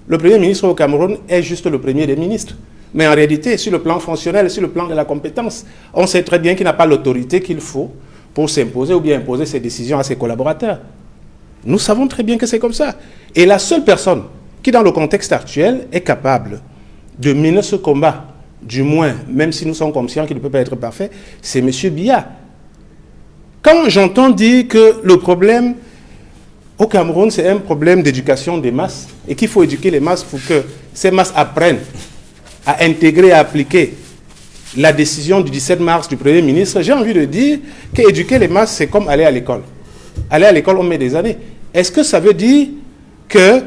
Le Premier ministre au Cameroun est juste le premier des ministres. Mais en réalité, sur le plan fonctionnel, sur le plan de la compétence, on sait très bien qu'il n'a pas l'autorité qu'il faut pour s'imposer ou bien imposer ses décisions à ses collaborateurs. Nous savons très bien que c'est comme ça. Et la seule personne qui, dans le contexte actuel, est capable de mener ce combat, du moins, même si nous sommes conscients qu'il ne peut pas être parfait, c'est M. Biya. Quand j'entends dire que le problème au Cameroun, c'est un problème d'éducation des masses et qu'il faut éduquer les masses pour que ces masses apprennent à intégrer, à appliquer la décision du 17 mars du Premier ministre, j'ai envie de dire qu'éduquer les masses, c'est comme aller à l'école. Aller à l'école, on met des années. Est-ce que ça veut dire que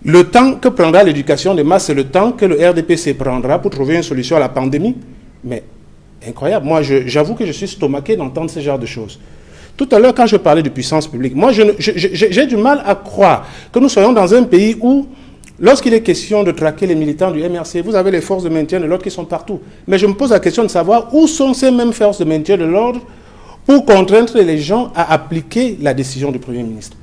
le temps que prendra l'éducation des masses, c'est le temps que le RDPC prendra pour trouver une solution à la pandémie? Mais incroyable. Moi, j'avoue que je suis stomaqué d'entendre ce genre de choses. Tout à l'heure, quand je parlais de puissance publique, moi, j'ai du mal à croire que nous soyons dans un pays où, lorsqu'il est question de traquer les militants du MRC, vous avez les forces de maintien de l'ordre qui sont partout. Mais je me pose la question de savoir où sont ces mêmes forces de maintien de l'ordre pour contraindre les gens à appliquer la décision du Premier ministre.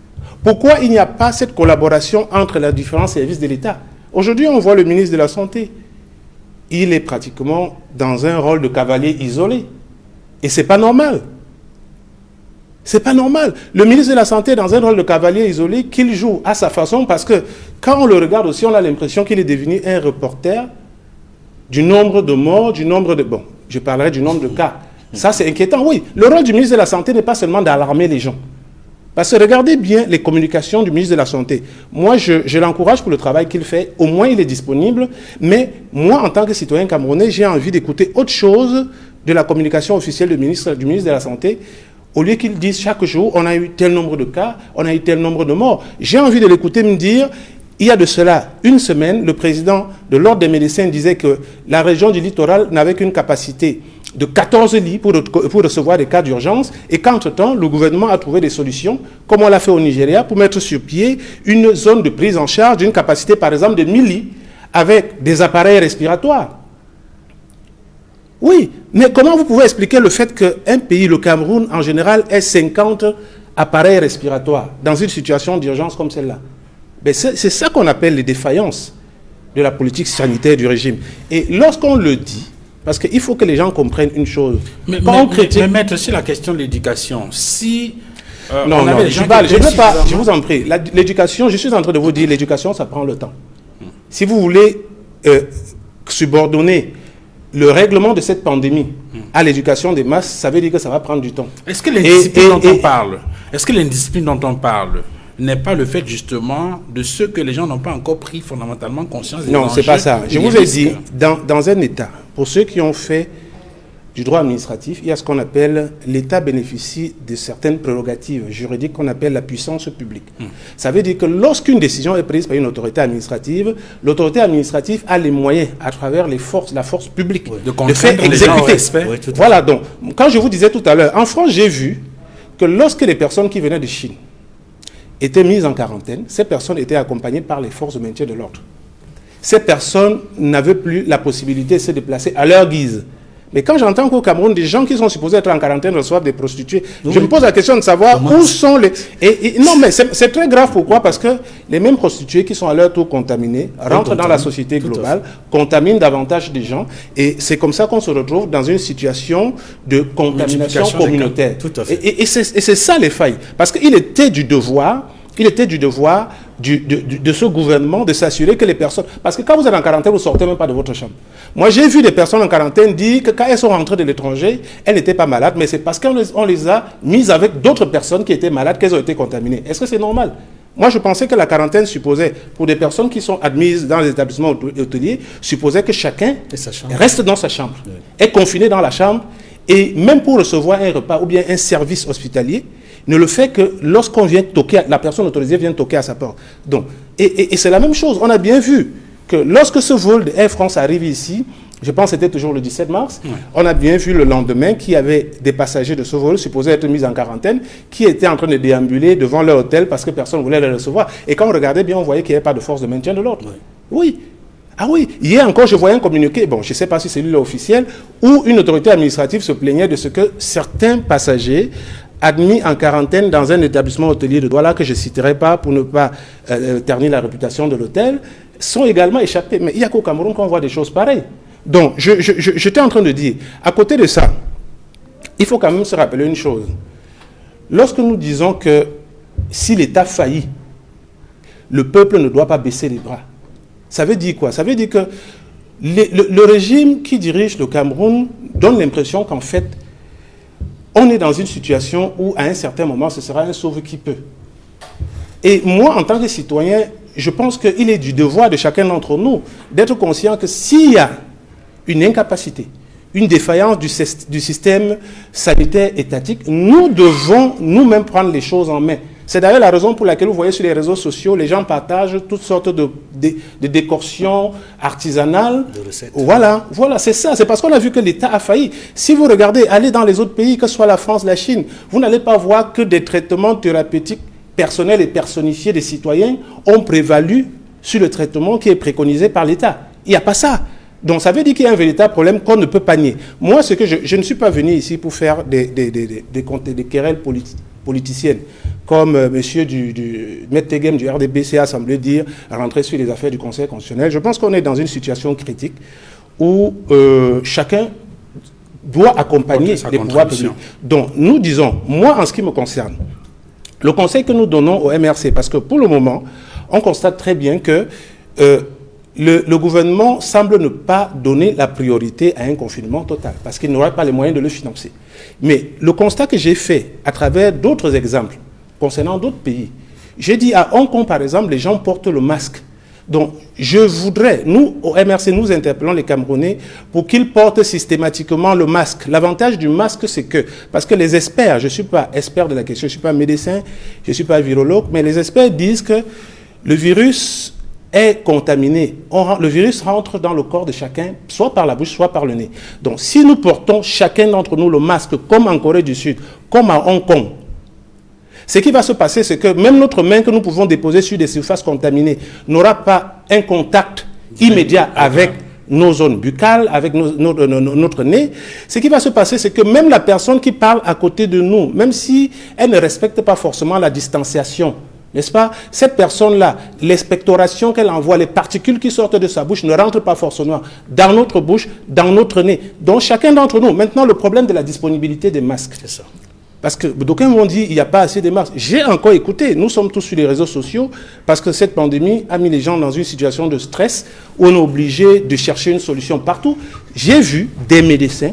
Pourquoi il n'y a pas cette collaboration entre les différents services de l'État? Aujourd'hui, on voit le ministre de la Santé. Il est pratiquement dans un rôle de cavalier isolé. Et ce n'est pas normal. C'est pas normal. Le ministre de la Santé est dans un rôle de cavalier isolé qu'il joue à sa façon parce que quand on le regarde aussi, on a l'impression qu'il est devenu un reporter du nombre de morts, du nombre de... Bon, je parlerai du nombre de cas. Ça, c'est inquiétant. Oui, le rôle du ministre de la Santé n'est pas seulement d'alarmer les gens. Parce que regardez bien les communications du ministre de la Santé. Moi, je l'encourage pour le travail qu'il fait. Au moins, il est disponible. Mais moi, en tant que citoyen camerounais, j'ai envie d'écouter autre chose de la communication officielle du ministre de la Santé. Au lieu qu'ils disent chaque jour, on a eu tel nombre de cas, on a eu tel nombre de morts. J'ai envie de l'écouter me dire, il y a de cela une semaine, le président de l'Ordre des médecins disait que la région du littoral n'avait qu'une capacité de 14 lits pour recevoir des cas d'urgence et qu'entre-temps, le gouvernement a trouvé des solutions, comme on l'a fait au Nigeria, pour mettre sur pied une zone de prise en charge d'une capacité, par exemple, de 1000 lits avec des appareils respiratoires. Oui, mais comment vous pouvez expliquer le fait qu'un pays, le Cameroun, en général, ait 50 appareils respiratoires dans une situation d'urgence comme celle-là? C'est ça qu'on appelle les défaillances de la politique sanitaire du régime. Et lorsqu'on le dit, parce qu'il faut que les gens comprennent une chose. Mais maître, sur la question de l'éducation, si... je vous en prie. L'éducation, je suis en train de vous dire, l'éducation, ça prend le temps. Si vous voulez subordonner le règlement de cette pandémie à l'éducation des masses, ça veut dire que ça va prendre du temps. Est-ce que l'indiscipline dont on parle n'est pas le fait justement de ce que les gens n'ont pas encore pris fondamentalement conscience des enjeux? Non, c'est pas ça. Je vous ai dit, dans un État, pour ceux qui ont fait du droit administratif, il y a ce qu'on appelle l'État bénéficie de certaines prérogatives juridiques qu'on appelle la puissance publique. Ça veut dire que lorsqu'une décision est prise par une autorité administrative, l'autorité administrative a les moyens, à travers la force publique, de faire exécuter. Voilà, donc, quand je vous disais tout à l'heure, en France, j'ai vu que lorsque les personnes qui venaient de Chine étaient mises en quarantaine. Ces personnes étaient accompagnées par les forces de maintien de l'ordre. Ces personnes n'avaient plus la possibilité de se déplacer à leur guise. Mais quand j'entends qu'au Cameroun, des gens qui sont supposés être en quarantaine reçoivent des prostituées, je me pose la question de savoir où sont les... non, mais c'est très grave. Pourquoi? Parce que les mêmes prostituées qui sont à leur tour contaminées rentrent dans la société globale, contaminent davantage des gens. Et c'est comme ça qu'on se retrouve dans une situation de contamination communautaire. Et c'est ça les failles. Parce qu'il était du devoir... de ce gouvernement de s'assurer que les personnes... Parce que quand vous êtes en quarantaine, vous ne sortez même pas de votre chambre. Moi, j'ai vu des personnes en quarantaine dire que quand elles sont rentrées de l'étranger, elles n'étaient pas malades, mais c'est parce qu'on les a mises avec d'autres personnes qui étaient malades qu'elles ont été contaminées. Est-ce que c'est normal? Moi, je pensais que la quarantaine supposait, pour des personnes qui sont admises dans les établissements hôteliers, supposait que chacun reste dans sa chambre, est confiné dans la chambre, et même pour recevoir un repas ou bien un service hospitalier, ne le fait que lorsqu'on vient toquer, la personne autorisée vient toquer à sa porte. Donc, et c'est la même chose. On a bien vu que lorsque ce vol de Air France arrive ici, je pense que c'était toujours le 17 mars, on a bien vu le lendemain qu'il y avait des passagers de ce vol supposés être mis en quarantaine qui étaient en train de déambuler devant leur hôtel parce que personne ne voulait les recevoir. Et quand on regardait bien, on voyait qu'il n'y avait pas de force de maintien de l'ordre. Oui. Ah oui, hier encore, je voyais un communiqué, bon, je ne sais pas si c'est lui officiel, où une autorité administrative se plaignait de ce que certains passagers admis en quarantaine dans un établissement hôtelier de Douala, que je ne citerai pas pour ne pas ternir la réputation de l'hôtel, sont également échappés. Mais il n'y a qu'au Cameroun qu'on voit des choses pareilles. Donc, j'étais en train de dire, à côté de ça, il faut quand même se rappeler une chose. Lorsque nous disons que si l'État faillit, le peuple ne doit pas baisser les bras, ça veut dire quoi? Ça veut dire que le régime qui dirige le Cameroun donne l'impression qu'en fait, on est dans une situation où, à un certain moment, ce sera un sauve-qui-peut. Et moi, en tant que citoyen, je pense qu'il est du devoir de chacun d'entre nous d'être conscient que s'il y a une incapacité, une défaillance du système sanitaire étatique, nous devons nous-mêmes prendre les choses en main. C'est d'ailleurs la raison pour laquelle vous voyez sur les réseaux sociaux, les gens partagent toutes sortes de décoctions artisanales. De recettes. Voilà, c'est ça. C'est parce qu'on a vu que l'État a failli. Si vous regardez, allez dans les autres pays, que ce soit la France, la Chine, vous n'allez pas voir que des traitements thérapeutiques personnels et personnifiés des citoyens ont prévalu sur le traitement qui est préconisé par l'État. Il n'y a pas ça. Donc ça veut dire qu'il y a un véritable problème qu'on ne peut pas nier. Moi, ce que je ne suis pas venu ici pour faire des querelles politiciennes, comme monsieur Maître Tegem du RDBC a semblé dire, rentrer sur les affaires du Conseil constitutionnel. Je pense qu'on est dans une situation critique où chacun doit accompagner les pouvoirs publics. Donc nous disons, moi en ce qui me concerne, le conseil que nous donnons au MRC, parce que pour le moment, on constate très bien que le gouvernement semble ne pas donner la priorité à un confinement total, parce qu'il n'aurait pas les moyens de le financer. Mais le constat que j'ai fait à travers d'autres exemples concernant d'autres pays, j'ai dit à Hong Kong, par exemple, les gens portent le masque. Donc, je voudrais, nous, au MRC, nous interpellons les Camerounais pour qu'ils portent systématiquement le masque. L'avantage du masque, c'est que, parce que les experts, je ne suis pas expert de la question, je ne suis pas médecin, je ne suis pas virologue, mais les experts disent que le virus est contaminé. Le virus rentre dans le corps de chacun, soit par la bouche, soit par le nez. Donc, si nous portons chacun d'entre nous le masque, comme en Corée du Sud, comme à Hong Kong, ce qui va se passer, c'est que même notre main que nous pouvons déposer sur des surfaces contaminées n'aura pas un contact immédiat avec nos zones buccales, avec notre nez. Ce qui va se passer, c'est que même la personne qui parle à côté de nous, même si elle ne respecte pas forcément la distanciation, n'est-ce pas? Cette personne-là, l'expectoration qu'elle envoie, les particules qui sortent de sa bouche ne rentrent pas forcément dans notre bouche, dans notre nez. Donc chacun d'entre nous, maintenant le problème de la disponibilité des masques. C'est ça. Parce que d'aucuns m'ont dit qu'il n'y a pas assez de masques. J'ai encore écouté, nous sommes tous sur les réseaux sociaux, parce que cette pandémie a mis les gens dans une situation de stress où on est obligé de chercher une solution partout. J'ai vu des médecins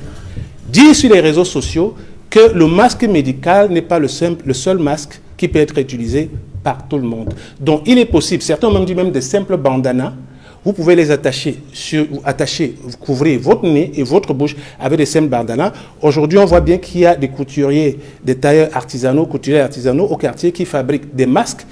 dire sur les réseaux sociaux que le masque médical n'est pas le seul masque qui peut être utilisé par tout le monde. Donc il est possible, certains ont même dit même des simples bandanas, vous pouvez les attacher, couvrir votre nez et votre bouche avec des simples bandanas. Aujourd'hui, on voit bien qu'il y a des couturiers, des tailleurs artisanaux, couturiers artisanaux au quartier qui fabriquent des masques.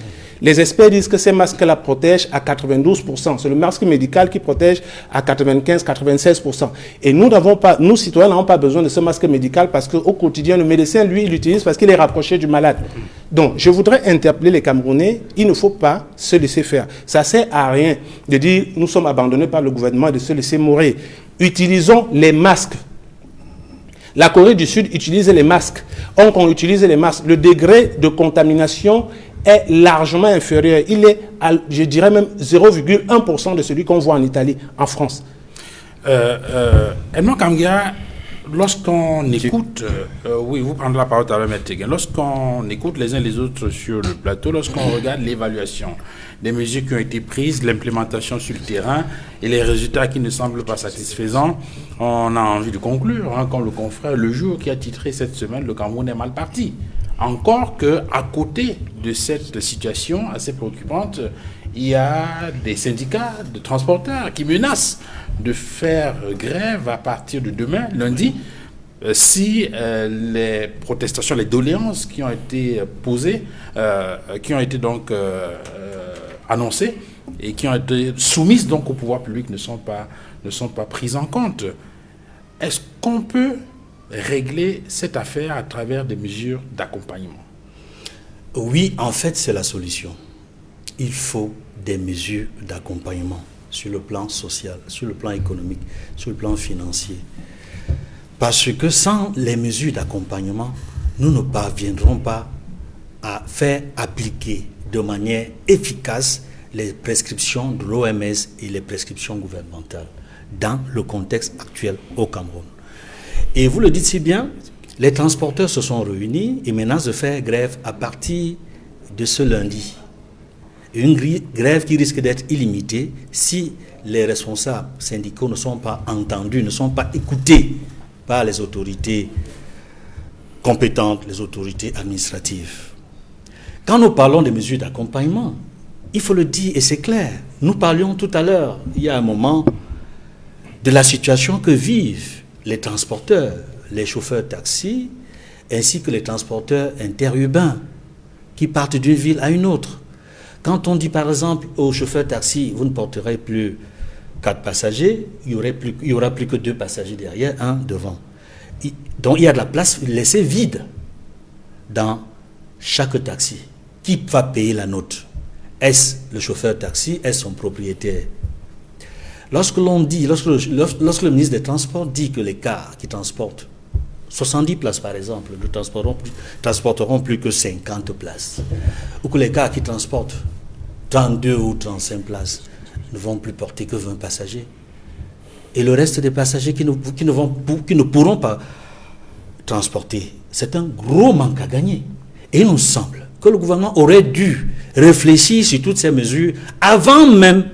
Les experts disent que ces masques-là protègent à 92%. C'est le masque médical qui protège à 95-96%. Et nous citoyens, n'avons pas besoin de ce masque médical parce qu'au quotidien, le médecin, lui, il l'utilise parce qu'il est rapproché du malade. Donc, je voudrais interpeller les Camerounais, il ne faut pas se laisser faire. Ça ne sert à rien de dire nous sommes abandonnés par le gouvernement et de se laisser mourir. Utilisons les masques. La Corée du Sud utilise les masques. Or, quand on utilise les masques, le degré de contamination est largement inférieur. Il est, je dirais même, 0,1% de celui qu'on voit en Italie, en France. Edmond Kamgia, lorsqu'on écoute, oui, vous prendrez la parole tout à l'heure, M. Tegen, lorsqu'on écoute les uns les autres sur le plateau, lorsqu'on regarde l'évaluation des mesures qui ont été prises, l'implémentation sur le terrain et les résultats qui ne semblent pas satisfaisants, on a envie de conclure, hein, comme le confrère Le Jour qui a titré cette semaine « Le Cameroun est mal parti ». Encore qu'à côté de cette situation assez préoccupante, il y a des syndicats de transporteurs qui menacent de faire grève à partir de demain, lundi, si les protestations, les doléances qui ont été posées, qui ont été donc annoncées et qui ont été soumises donc au pouvoir public ne sont pas prises en compte. Est-ce qu'on peut régler cette affaire à travers des mesures d'accompagnement? Oui, en fait, c'est la solution. Il faut des mesures d'accompagnement sur le plan social, sur le plan économique, sur le plan financier. Parce que sans les mesures d'accompagnement, nous ne parviendrons pas à faire appliquer de manière efficace les prescriptions de l'OMS et les prescriptions gouvernementales dans le contexte actuel au Cameroun. Et vous le dites si bien, les transporteurs se sont réunis et menacent de faire grève à partir de ce lundi. Une grève qui risque d'être illimitée si les responsables syndicaux ne sont pas entendus, ne sont pas écoutés par les autorités compétentes, les autorités administratives. Quand nous parlons des mesures d'accompagnement, il faut le dire et c'est clair. Nous parlions tout à l'heure, il y a un moment, de la situation que vivent les transporteurs, les chauffeurs taxis, ainsi que les transporteurs interurbains qui partent d'une ville à une autre. Quand on dit par exemple aux chauffeurs taxi, vous ne porterez plus 4 passagers, il y aura plus que 2 passagers derrière, 1 devant. Donc il y a de la place laissée vide dans chaque taxi. Qui va payer la note? Est-ce le chauffeur taxi? Est-ce son propriétaire? Lorsque le ministre des Transports dit que les cars qui transportent 70 places par exemple, ne transporteront plus que 50 places, ou que les cars qui transportent 32 ou 35 places ne vont plus porter que 20 passagers, et le reste des passagers qui ne pourront pas transporter, c'est un gros manque à gagner. Et il nous semble que le gouvernement aurait dû réfléchir sur toutes ces mesures avant même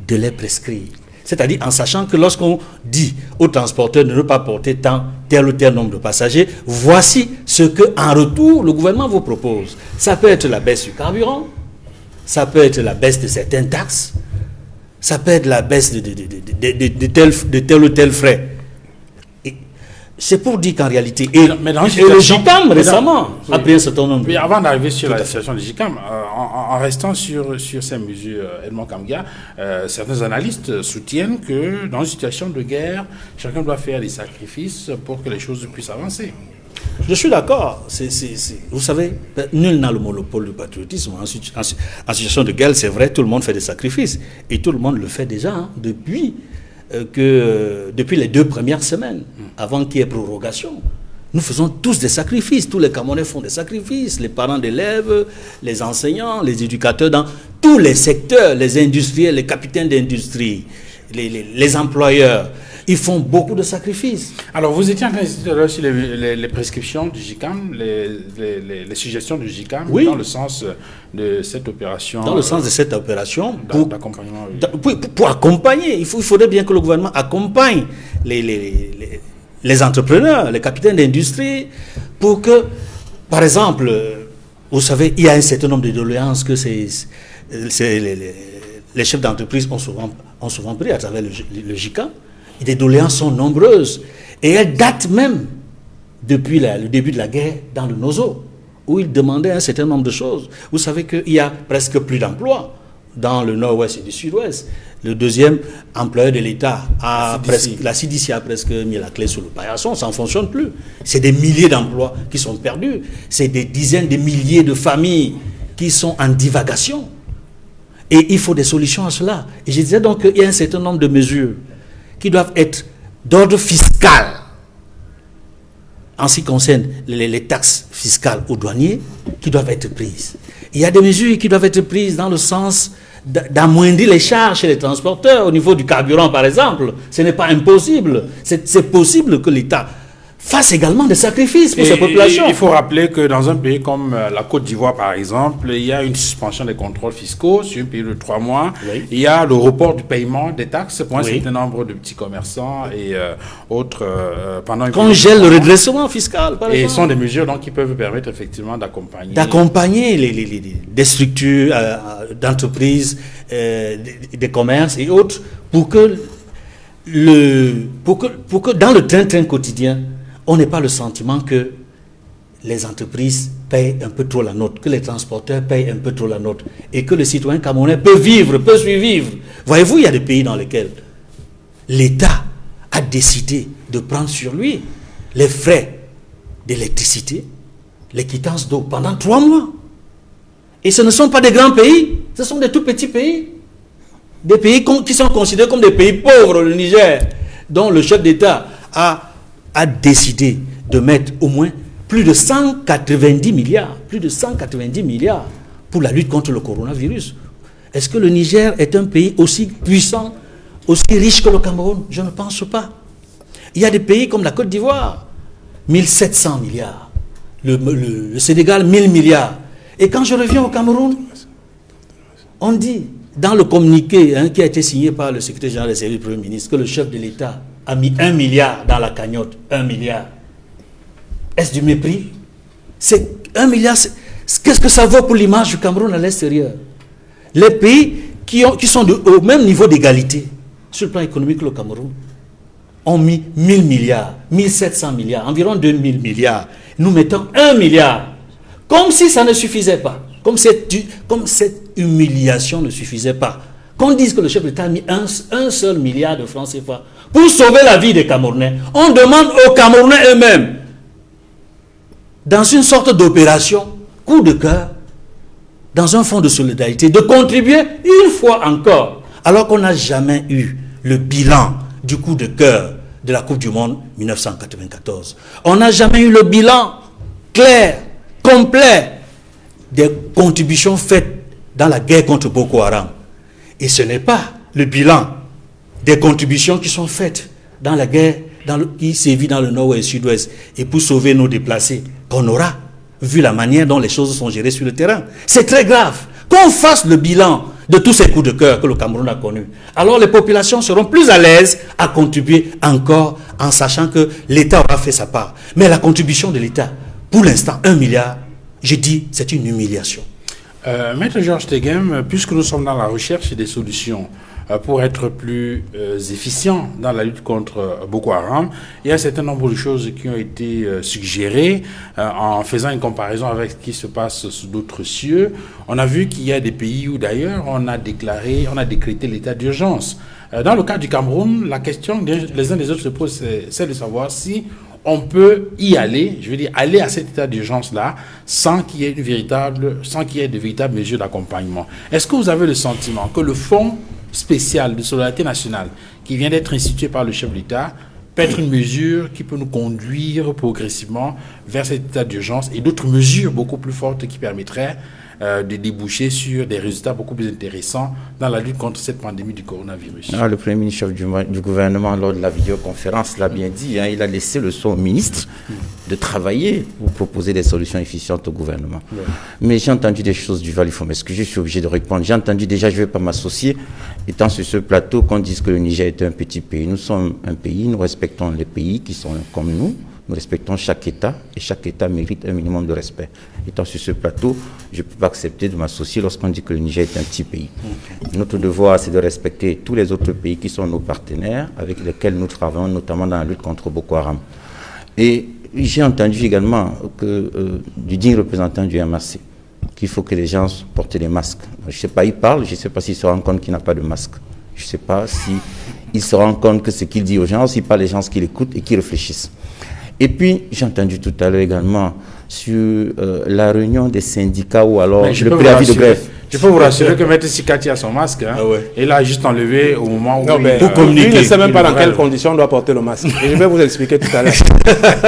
de les prescrire. C'est-à-dire en sachant que lorsqu'on dit aux transporteurs de ne pas porter tel ou tel nombre de passagers, voici ce qu'en retour le gouvernement vous propose. Ça peut être la baisse du carburant, ça peut être la baisse de certaines taxes, ça peut être la baisse de tel ou tel frais. C'est pour dire qu'en réalité, et le GICAM récemment a pris un certain nombre. Oui, avant d'arriver sur la situation du GICAM, en restant sur ces mesures, Edmond Kamgia, certains analystes soutiennent que dans une situation de guerre, chacun doit faire des sacrifices pour que les choses puissent avancer. Je suis d'accord. Vous savez, nul n'a le monopole du patriotisme. En situation de guerre, c'est vrai, tout le monde fait des sacrifices. Et tout le monde le fait déjà depuis les 2 premières semaines, avant qu'il y ait prorogation. Nous faisons tous des sacrifices. Tous les Camerounais font des sacrifices. Les parents d'élèves, les enseignants, les éducateurs, dans tous les secteurs, les industriels, les capitaines d'industrie, les employeurs. Ils font beaucoup de sacrifices. Alors, vous étiez en train d'insister sur les prescriptions du GICAM, les suggestions du GICAM, oui, dans le sens de cette opération. Dans le sens de cette opération, d'accompagnement. Pour accompagner, il faudrait bien que le gouvernement accompagne les entrepreneurs, les capitaines d'industrie, pour que, par exemple, vous savez, il y a un certain nombre de doléances que les chefs d'entreprise ont souvent pris à travers le GICAM. Et les doléances sont nombreuses. Et elles datent même depuis le début de la guerre dans le Nozo, où il demandait un certain nombre de choses. Vous savez qu'il y a presque plus d'emplois dans le nord-ouest et du sud-ouest. Le deuxième employeur de l'État, la CDC a presque mis la clé sur le paillasson, ça ne fonctionne plus. C'est des milliers d'emplois qui sont perdus. C'est des dizaines de milliers de familles qui sont en divagation. Et il faut des solutions à cela. Et je disais donc qu'il y a un certain nombre de mesures qui doivent être d'ordre fiscal, en ce qui concerne les taxes fiscales aux douaniers, qui doivent être prises. Il y a des mesures qui doivent être prises dans le sens d'amoindrir les charges chez les transporteurs, au niveau du carburant par exemple. Ce n'est pas impossible. C'est possible que l'État fasse également des sacrifices pour ces populations. Il faut rappeler que dans un pays comme la Côte d'Ivoire, par exemple, il y a une suspension des contrôles fiscaux sur une période de 3 mois. Oui. Il y a le report du paiement des taxes pour un certain nombre de petits commerçants et autres pendant une qu'on gèle le redressement fiscal, par exemple. Et ce sont des mesures donc, qui peuvent permettre effectivement d'accompagner... D'accompagner des structures d'entreprises, des commerces et autres pour que dans le train-train quotidien, on n'ait pas le sentiment que les entreprises payent un peu trop la note, que les transporteurs payent un peu trop la note, et que le citoyen camerounais peut survivre. Voyez-vous, il y a des pays dans lesquels l'État a décidé de prendre sur lui les frais d'électricité, les quittances d'eau pendant 3 mois. Et ce ne sont pas des grands pays, ce sont des tout petits pays. Des pays qui sont considérés comme des pays pauvres, le Niger, dont le chef d'État a décidé de mettre au moins plus de 190 milliards pour la lutte contre le coronavirus. Est-ce que le Niger est un pays aussi puissant, aussi riche que le Cameroun? Je ne pense pas. Il y a des pays comme la Côte d'Ivoire, 1700 milliards. Le Sénégal, 1000 milliards. Et quand je reviens au Cameroun, on dit, dans le communiqué qui a été signé par le secrétaire général des services du Premier ministre, que le chef de l'État a mis 1 milliard dans la cagnotte. 1 milliard. Est-ce du mépris? C'est 1 milliard. Qu'est-ce que ça vaut pour l'image du Cameroun à l'extérieur? Les pays qui sont au même niveau d'égalité sur le plan économique que le Cameroun ont mis 1000 milliards, 1700 milliards, environ 2000 milliards. Nous mettons 1 milliard. Comme si ça ne suffisait pas. Comme cette humiliation ne suffisait pas. Qu'on dise que le chef d'État a mis un seul milliard de francs CFA pour sauver la vie des Camerounais. On demande aux Camerounais eux-mêmes, dans une sorte d'opération, coup de cœur, dans un fonds de solidarité, de contribuer une fois encore, alors qu'on n'a jamais eu le bilan du coup de cœur de la Coupe du Monde 1994. On n'a jamais eu le bilan clair, complet, des contributions faites dans la guerre contre Boko Haram. Et ce n'est pas le bilan des contributions qui sont faites dans la guerre qui sévit dans le nord et le sud-ouest et pour sauver nos déplacés qu'on aura vu la manière dont les choses sont gérées sur le terrain. C'est très grave. Qu'on fasse le bilan de tous ces coups de cœur que le Cameroun a connus. Alors les populations seront plus à l'aise à contribuer encore en sachant que l'État aura fait sa part. Mais la contribution de l'État, pour l'instant, 1 milliard, je dis, c'est une humiliation. Maître Georges Teghem, puisque nous sommes dans la recherche des solutions pour être plus efficients dans la lutte contre Boko Haram, il y a un certain nombre de choses qui ont été suggérées en faisant une comparaison avec ce qui se passe sous d'autres cieux. On a vu qu'il y a des pays où d'ailleurs on a décrété l'état d'urgence. Dans le cas du Cameroun, la question que les uns des autres se posent, c'est de savoir si on peut y aller, je veux dire, aller à cet état d'urgence-là sans qu'il y ait de véritables mesures d'accompagnement. Est-ce que vous avez le sentiment que le fonds spécial de solidarité nationale qui vient d'être institué par le chef de l'État peut être une mesure qui peut nous conduire progressivement vers cet état d'urgence et d'autres mesures beaucoup plus fortes qui permettraient de déboucher sur des résultats beaucoup plus intéressants dans la lutte contre cette pandémie du coronavirus? Le Premier ministre du gouvernement, lors de la vidéoconférence, l'a bien dit. Il a laissé le soin au ministre de travailler pour proposer des solutions efficientes au gouvernement. Ouais. Mais j'ai entendu des choses du Val, il faut m'excuser, je suis obligé de répondre. J'ai entendu déjà, je ne vais pas m'associer, étant sur ce plateau, qu'on dise que le Niger est un petit pays. Nous sommes un pays, nous respectons les pays qui sont comme nous. Nous respectons chaque État et chaque État mérite un minimum de respect. Étant sur ce plateau, je ne peux pas accepter de m'associer lorsqu'on dit que le Niger est un petit pays. Okay. Notre devoir, c'est de respecter tous les autres pays qui sont nos partenaires, avec lesquels nous travaillons, notamment dans la lutte contre Boko Haram. Et j'ai entendu également que, du digne représentant du MRC qu'il faut que les gens portent des masques. Je ne sais pas, il parle, je ne sais pas s'il se rend compte qu'il n'a pas de masque. Je ne sais pas s'il se rend compte que ce qu'il dit aux gens, s'il parle aux gens qui l'écoutent et qui réfléchissent. Et puis, j'ai entendu tout à l'heure également sur la réunion des syndicats ou alors le préavis de grève. Je peux vous rassurer que M. Sikati a son masque. Hein, et il a juste enlevé au moment où pour communiquer. Il ne sait même pas dans quelles conditions on doit porter le masque. Et je vais vous expliquer tout à l'heure.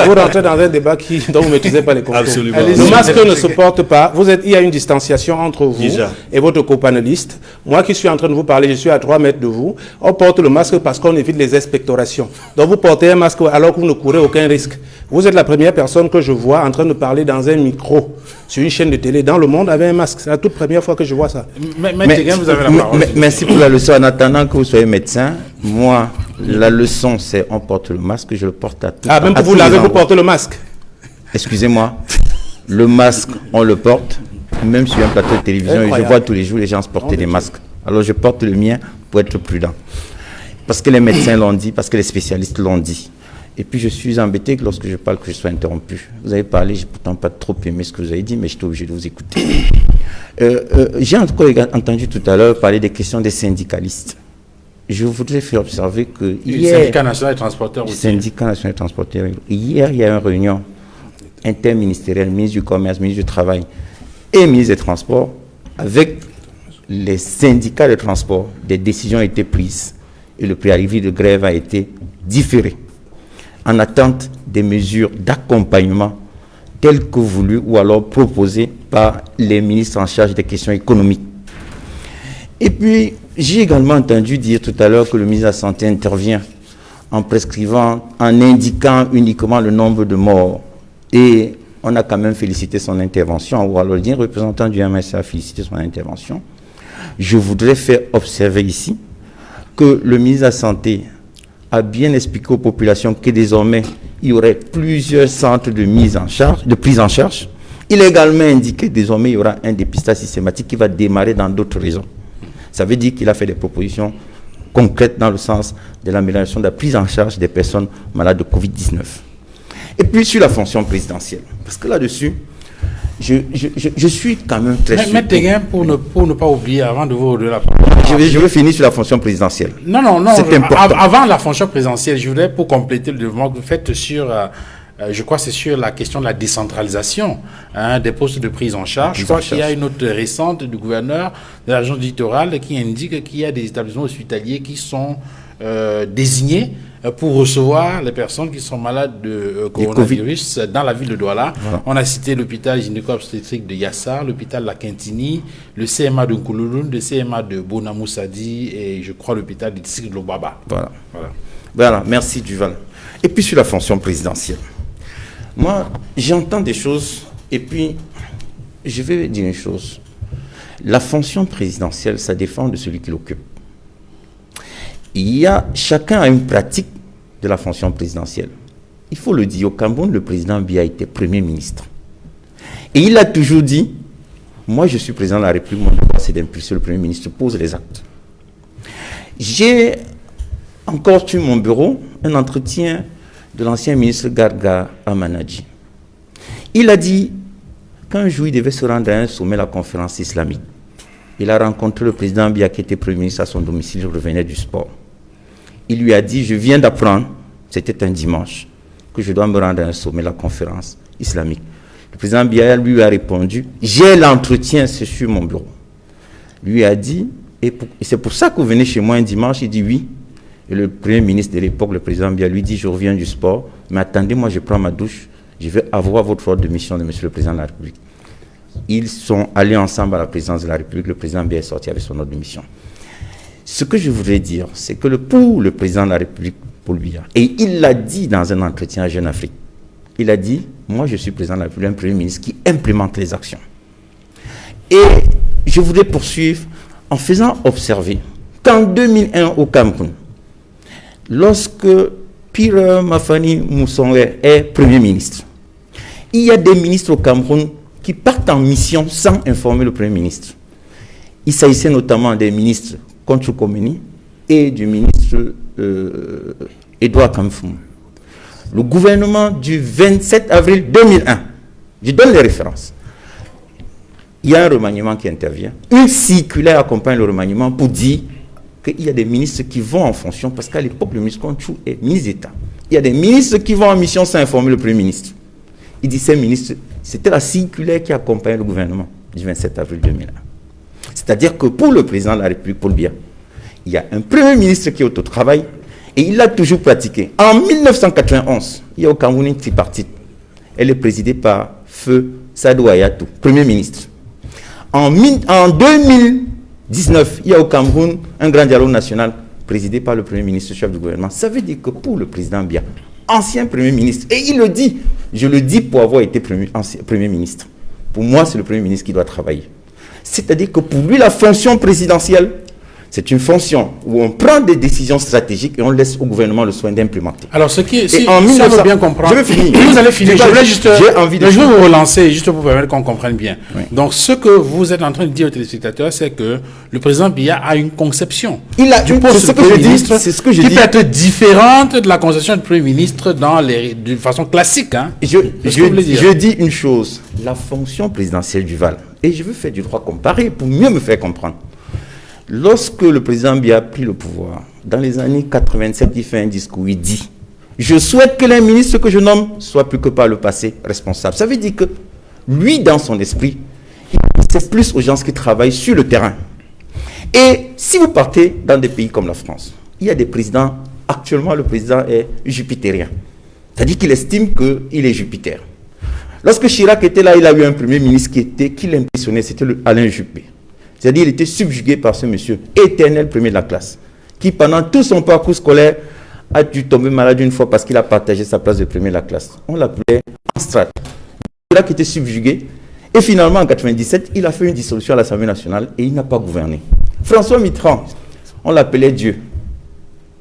Vous rentrez dans un débat dont vous ne maîtrisez pas les contours. Absolument. Le masque ne se porte pas. Il y a une distanciation entre vous et votre copanéliste. Moi qui suis en train de vous parler, je suis à 3 mètres de vous. On porte le masque parce qu'on évite les expectorations. Donc vous portez un masque alors que vous ne courez aucun risque. Vous êtes la première personne que je vois en train de parler dans un micro sur une chaîne de télé dans le monde avec un masque. C'est la toute première fois que je vois ça. Vous avez la parole. Merci pour la leçon. En attendant que vous soyez médecin, moi, la leçon, c'est on porte le masque, je le porte à tout. Même pour vous laver, vous portez le masque. Excusez-moi, le masque, on le porte, même sur un plateau de télévision, et je vois tous les jours les gens se porter des masques. Alors je porte le mien pour être prudent. Parce que les médecins l'ont dit, parce que les spécialistes l'ont dit. Et puis je suis embêté que lorsque je parle que je sois interrompu. Vous avez parlé, j'ai pourtant pas trop aimé ce que vous avez dit, mais j'étais obligé de vous écouter. J'ai entendu tout à l'heure parler des questions des syndicalistes. Je voudrais faire observer que hier... Le syndicat national des transporteurs aussi. Syndicat national des transporteurs. Hier, il y a eu une réunion interministérielle, ministre du Commerce, ministre du Travail et ministre des Transports, avec les syndicats de transport. Des décisions ont été prises et le préavis de grève a été différé, en attente des mesures d'accompagnement telles que voulues ou alors proposées par les ministres en charge des questions économiques. Et puis, j'ai également entendu dire tout à l'heure que le ministre de la Santé intervient en prescrivant, en indiquant uniquement le nombre de morts. Et on a quand même félicité son intervention, ou alors un représentant du MSA a félicité son intervention. Je voudrais faire observer ici que le ministre de la Santé a bien expliqué aux populations que désormais, il y aurait plusieurs centres de prise en charge. Il a également indiqué que désormais, il y aura un dépistage systématique qui va démarrer dans d'autres régions. Ça veut dire qu'il a fait des propositions concrètes dans le sens de l'amélioration de la prise en charge des personnes malades de Covid-19. Et puis sur la fonction présidentielle, parce que là-dessus, je suis quand même très surpris. Mais Téguin, pour ne pas oublier, avant de vous redonner la parole. Je vais finir sur la fonction présidentielle. Non. C'est important. Avant la fonction présidentielle, je voudrais, pour compléter le développement que vous faites sur, je crois que c'est sur la question de la décentralisation des postes de prise en charge. Je crois qu'il y a une note récente du gouverneur de l'agence littorale qui indique qu'il y a des établissements hospitaliers qui sont désignés pour recevoir les personnes qui sont malades de coronavirus dans la ville de Douala. Voilà. On a cité l'hôpital gynéco-obstétrique de Yassar, l'hôpital de la Quintini, le CMA de Nkoulouloun, le CMA de Bonamoussadi et je crois l'hôpital du district de Lobaba. Voilà, merci Duval. Et puis sur la fonction présidentielle. Moi, j'entends des choses et puis je vais dire une chose. La fonction présidentielle, ça dépend de celui qui l'occupe. Chacun a une pratique de la fonction présidentielle. Il faut le dire, au Cameroun, le président Biya était Premier ministre. Et il a toujours dit, moi je suis président de la République, mon devoir c'est d'impulser, le Premier ministre pose les actes. J'ai encore sur mon bureau un entretien de l'ancien ministre Garga Amanadji. Il a dit qu'un jour il devait se rendre à un sommet de la conférence islamique. Il a rencontré le président Biya qui était Premier ministre à son domicile, il revenait du sport. Il lui a dit, je viens d'apprendre, c'était un dimanche, que je dois me rendre à un sommet de la conférence islamique. Le président Biya lui a répondu, j'ai l'entretien, c'est sur mon bureau. Lui a dit, et c'est pour ça que vous venez chez moi un dimanche, il dit oui. Et le premier ministre de l'époque, le président Biya, lui dit, je reviens du sport, mais attendez, moi je prends ma douche, je vais avoir votre ordre de mission de monsieur le président de la République. Ils sont allés ensemble à la présidence de la République, le président Biya est sorti avec son ordre de mission. Ce que je voudrais dire, c'est que pour le président de la République, Paul Biya, et il l'a dit dans un entretien à Jeune Afrique, il a dit, moi je suis président de la République, un premier ministre qui implémente les actions. Et je voudrais poursuivre en faisant observer qu'en 2001 au Cameroun, lorsque Pierre Mafani Moussonwe est premier ministre, il y a des ministres au Cameroun qui partent en mission sans informer le premier ministre. Il s'agissait notamment des ministres Kontchou Komeni et du ministre Edouard Kamfoum. Le gouvernement du 27 avril 2001, je donne les références. Il y a un remaniement qui intervient. Une circulaire accompagne le remaniement pour dire qu'il y a des ministres qui vont en fonction, parce qu'à l'époque, le ministre Conchou est ministre d'État. Il y a des ministres qui vont en mission sans informer le Premier ministre. Il dit ces ministres, c'était la circulaire qui accompagnait le gouvernement du 27 avril 2001. C'est-à-dire que pour le président de la République, Paul Biya, il y a un Premier ministre qui est au travail et il l'a toujours pratiqué. En 1991, il y a au Cameroun une tripartite. Elle est présidée par Feu Sadou Ayatou, Premier ministre. En 2019, il y a au Cameroun un grand dialogue national présidé par le Premier ministre, chef du gouvernement. Ça veut dire que pour le président Biya, ancien Premier ministre, et il le dit, je le dis pour avoir été Premier ministre, pour moi c'est le Premier ministre qui doit travailler. C'est-à-dire que pour lui, la fonction présidentielle, c'est une fonction où on prend des décisions stratégiques et on laisse au gouvernement le soin d'implémenter. Alors, ce qui est, si en 1900, on veut bien comprendre, je vais finir. Vous allez finir. Je vais vous relancer juste pour permettre qu'on comprenne bien. Oui. Donc, ce que vous êtes en train de dire aux téléspectateurs, c'est que le président Biya a une conception du poste de Premier ministre qui peut être différente de la conception du Premier ministre de façon classique. Hein. Je dis une chose, la fonction présidentielle du Val, et je veux faire du droit comparé pour mieux me faire comprendre. Lorsque le président Biya a pris le pouvoir, dans les années 87, il fait un discours, il dit « Je souhaite que les ministres que je nomme soient plus que par le passé responsables. » Ça veut dire que lui, dans son esprit, c'est plus aux gens qui travaillent sur le terrain. Et si vous partez dans des pays comme la France, il y a des présidents, actuellement le président est jupitérien. C'est-à-dire qu'il estime qu'il est Jupiter. Lorsque Chirac était là, il a eu un premier ministre qui l'impressionnait, c'était Alain Juppé. C'est-à-dire qu'il était subjugué par ce monsieur, éternel premier de la classe, qui pendant tout son parcours scolaire a dû tomber malade une fois parce qu'il a partagé sa place de premier de la classe. On l'appelait Anstrat. Chirac était subjugué. Et finalement, en 1997, il a fait une dissolution à l'Assemblée nationale et il n'a pas gouverné. François Mitterrand, on l'appelait Dieu.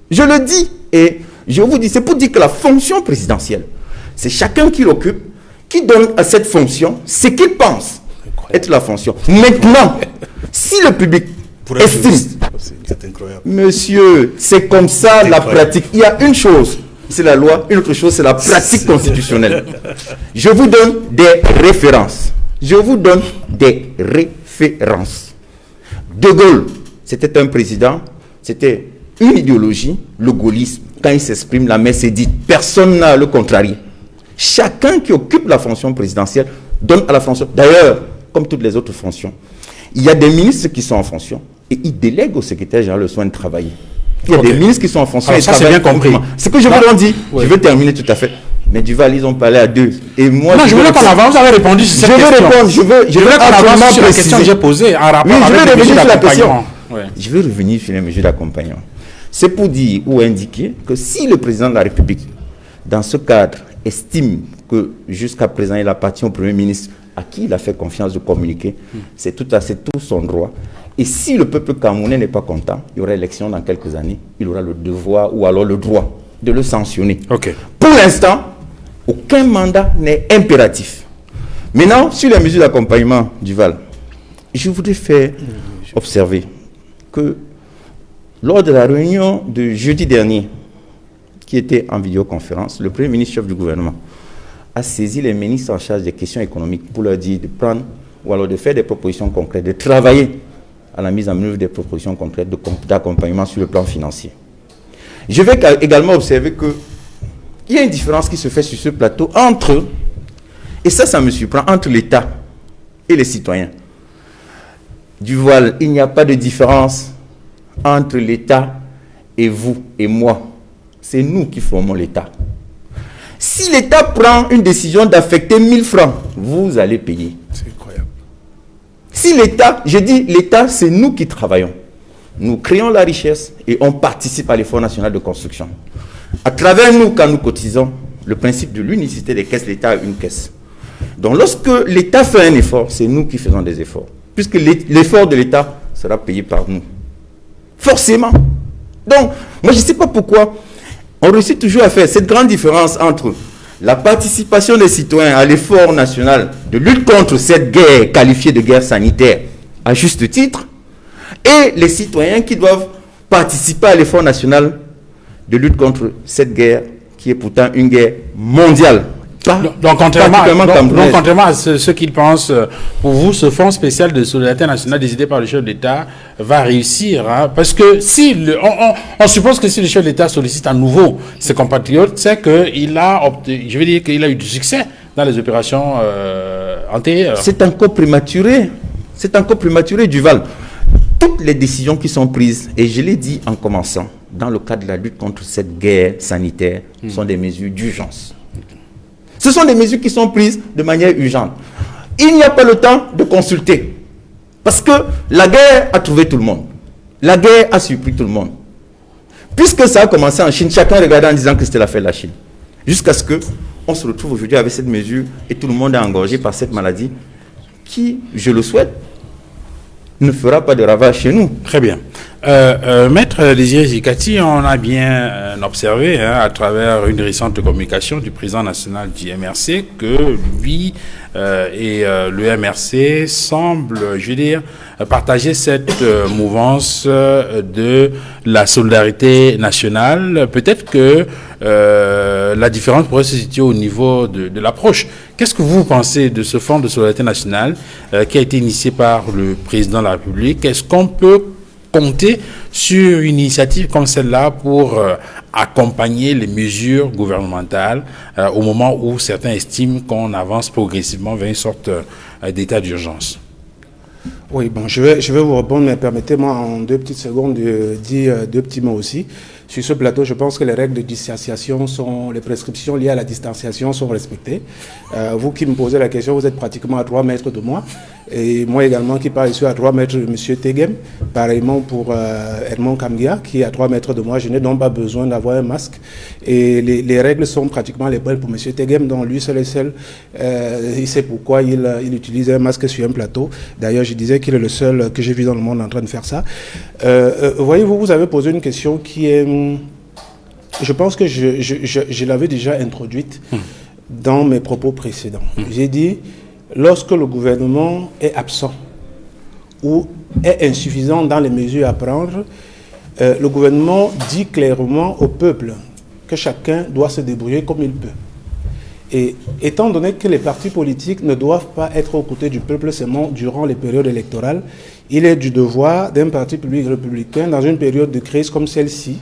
Je le dis et je vous dis, c'est pour dire que la fonction présidentielle, c'est chacun qui l'occupe, qui donne à cette fonction ce qu'il pense être la fonction. Maintenant, si le public estime, c'est incroyable. Monsieur, c'est comme ça la pratique. Il y a une chose, c'est la loi, une autre chose, c'est la pratique constitutionnelle. Je vous donne des références. Je vous donne des références. De Gaulle, c'était un président, c'était une idéologie, le gaullisme. Quand il s'exprime, la messe est dite. Personne n'a à le contrarier. Chacun qui occupe la fonction présidentielle donne à la fonction. D'ailleurs, comme toutes les autres fonctions, il y a des ministres qui sont en fonction et ils délèguent au secrétaire général le soin de travailler. Il y a des ministres qui sont en fonction. Alors, ça, c'est bien compris. Ce que je vous en dis, je vais terminer tout à fait. Mais Duval, ils ont parlé à deux. Et moi, non, je voulais qu'on avance. Vous avez répondu sur cette question. Je veux avance sur la question que j'ai posée en rapport avec les mesures d'accompagnement. Je vais revenir sur les mesures d'accompagnement. C'est pour dire ou indiquer que si le président de la République, dans ce cadre, estime que jusqu'à présent, il appartient au Premier ministre à qui il a fait confiance de communiquer, c'est tout son droit. Et si le peuple camerounais n'est pas content, il y aura élection dans quelques années, il aura le devoir ou alors le droit de le sanctionner. Okay. Pour l'instant, aucun mandat n'est impératif. Maintenant, sur les mesures d'accompagnement du Val, je voudrais faire observer que lors de la réunion de jeudi dernier, qui était en vidéoconférence, le Premier ministre chef du gouvernement a saisi les ministres en charge des questions économiques pour leur dire de prendre ou alors de faire des propositions concrètes, de travailler à la mise en œuvre des propositions concrètes d'accompagnement sur le plan financier. Je vais également observer qu'il y a une différence qui se fait sur ce plateau entre, et ça me surprend, entre l'État et les citoyens. Duval, il n'y a pas de différence entre l'État et vous et moi. C'est nous qui formons l'État. Si l'État prend une décision d'affecter 1000 francs, vous allez payer. C'est incroyable. Si l'État, je dis l'État, c'est nous qui travaillons. Nous créons la richesse et on participe à l'effort national de construction. À travers nous, quand nous cotisons, le principe de l'unicité des caisses, l'État a une caisse. Donc lorsque l'État fait un effort, c'est nous qui faisons des efforts. Puisque l'effort de l'État sera payé par nous. Forcément. Donc, moi je ne sais pas pourquoi on réussit toujours à faire cette grande différence entre la participation des citoyens à l'effort national de lutte contre cette guerre qualifiée de guerre sanitaire à juste titre et les citoyens qui doivent participer à l'effort national de lutte contre cette guerre qui est pourtant une guerre mondiale. Donc, contrairement à ce qu'ils pensent, pour vous, ce fonds spécial de solidarité nationale décidé par le chef d'État va réussir. Hein, parce que si on suppose que si le chef d'État sollicite à nouveau ses compatriotes, c'est qu'il a eu du succès dans les opérations antérieures. C'est encore prématuré. C'est encore prématuré, Duval. Toutes les décisions qui sont prises, et je l'ai dit en commençant, dans le cadre de la lutte contre cette guerre sanitaire, sont des mesures d'urgence. Ce sont des mesures qui sont prises de manière urgente. Il n'y a pas le temps de consulter. Parce que la guerre a trouvé tout le monde. La guerre a surpris tout le monde. Puisque ça a commencé en Chine, chacun regardait en disant que c'était l'affaire de la Chine. Jusqu'à ce qu'on se retrouve aujourd'hui avec cette mesure et tout le monde est engorgé par cette maladie qui, je le souhaite, ne fera pas de ravages chez nous. Très bien. Maître Désiré Zikati, on a bien observé à travers une récente communication du président national du MRC que lui et le MRC semblent, partager cette mouvance de la solidarité nationale. Peut-être que la différence pourrait se situer au niveau de l'approche. Qu'est-ce que vous pensez de ce fonds de solidarité nationale qui a été initié par le président de la République? Est-ce qu'on peut compter sur une initiative comme celle-là pour accompagner les mesures gouvernementales au moment où certains estiment qu'on avance progressivement vers une sorte d'état d'urgence? Oui, bon, je vais vous répondre, mais permettez-moi en 2 petites secondes de dire 2 petits mots aussi. Sur ce plateau, je pense que les règles de distanciation les prescriptions liées à la distanciation sont respectées. Vous qui me posez la question, vous êtes pratiquement à 3 mètres de moi. Et moi également qui parle ici à 3 mètres de M. Tegem. Pareillement pour Edmond Kamgia qui est à 3 mètres de moi. Je n'ai donc pas besoin d'avoir un masque. Et les règles sont pratiquement les bonnes pour M. Tegem, dont lui seul et seul, il sait pourquoi il utilise un masque sur un plateau. D'ailleurs, je disais qu'il est le seul que j'ai vu dans le monde en train de faire ça. Voyez-vous, vous avez posé une question qui est... Je pense que je l'avais déjà introduite dans mes propos précédents. J'ai dit, lorsque le gouvernement est absent ou est insuffisant dans les mesures à prendre, le gouvernement dit clairement au peuple que chacun doit se débrouiller comme il peut. Et étant donné que les partis politiques ne doivent pas être aux côtés du peuple seulement durant les périodes électorales, il est du devoir d'un parti public républicain dans une période de crise comme celle-ci,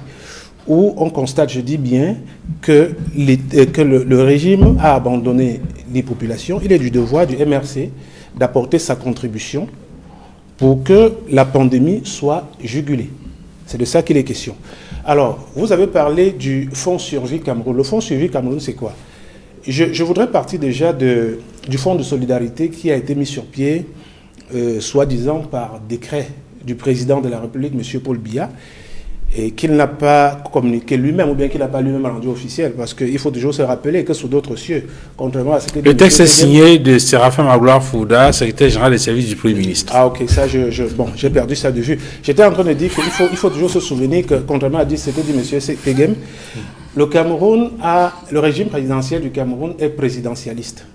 où on constate, je dis bien, que le régime a abandonné les populations. Il est du devoir du MRC d'apporter sa contribution pour que la pandémie soit jugulée. C'est de ça qu'il est question. Alors, vous avez parlé du Fonds Survie Cameroun. Le Fonds Survie Cameroun, c'est quoi? Je voudrais partir déjà du Fonds de solidarité qui a été mis sur pied, soi-disant par décret du président de la République, M. Paul Biya, et qu'il n'a pas communiqué lui-même, ou bien qu'il n'a pas lui-même rendu officiel, parce qu'il faut toujours se rappeler que sous d'autres cieux, contrairement à ce que... Le texte est signé de Séraphin Magloire Fouda, secrétaire général des services du Premier ministre. Ah ok, ça, bon, j'ai perdu ça de vue. J'étais en train de dire qu'il faut toujours se souvenir que, contrairement à ce que dit M. Tegem, le régime présidentiel du Cameroun est présidentialiste.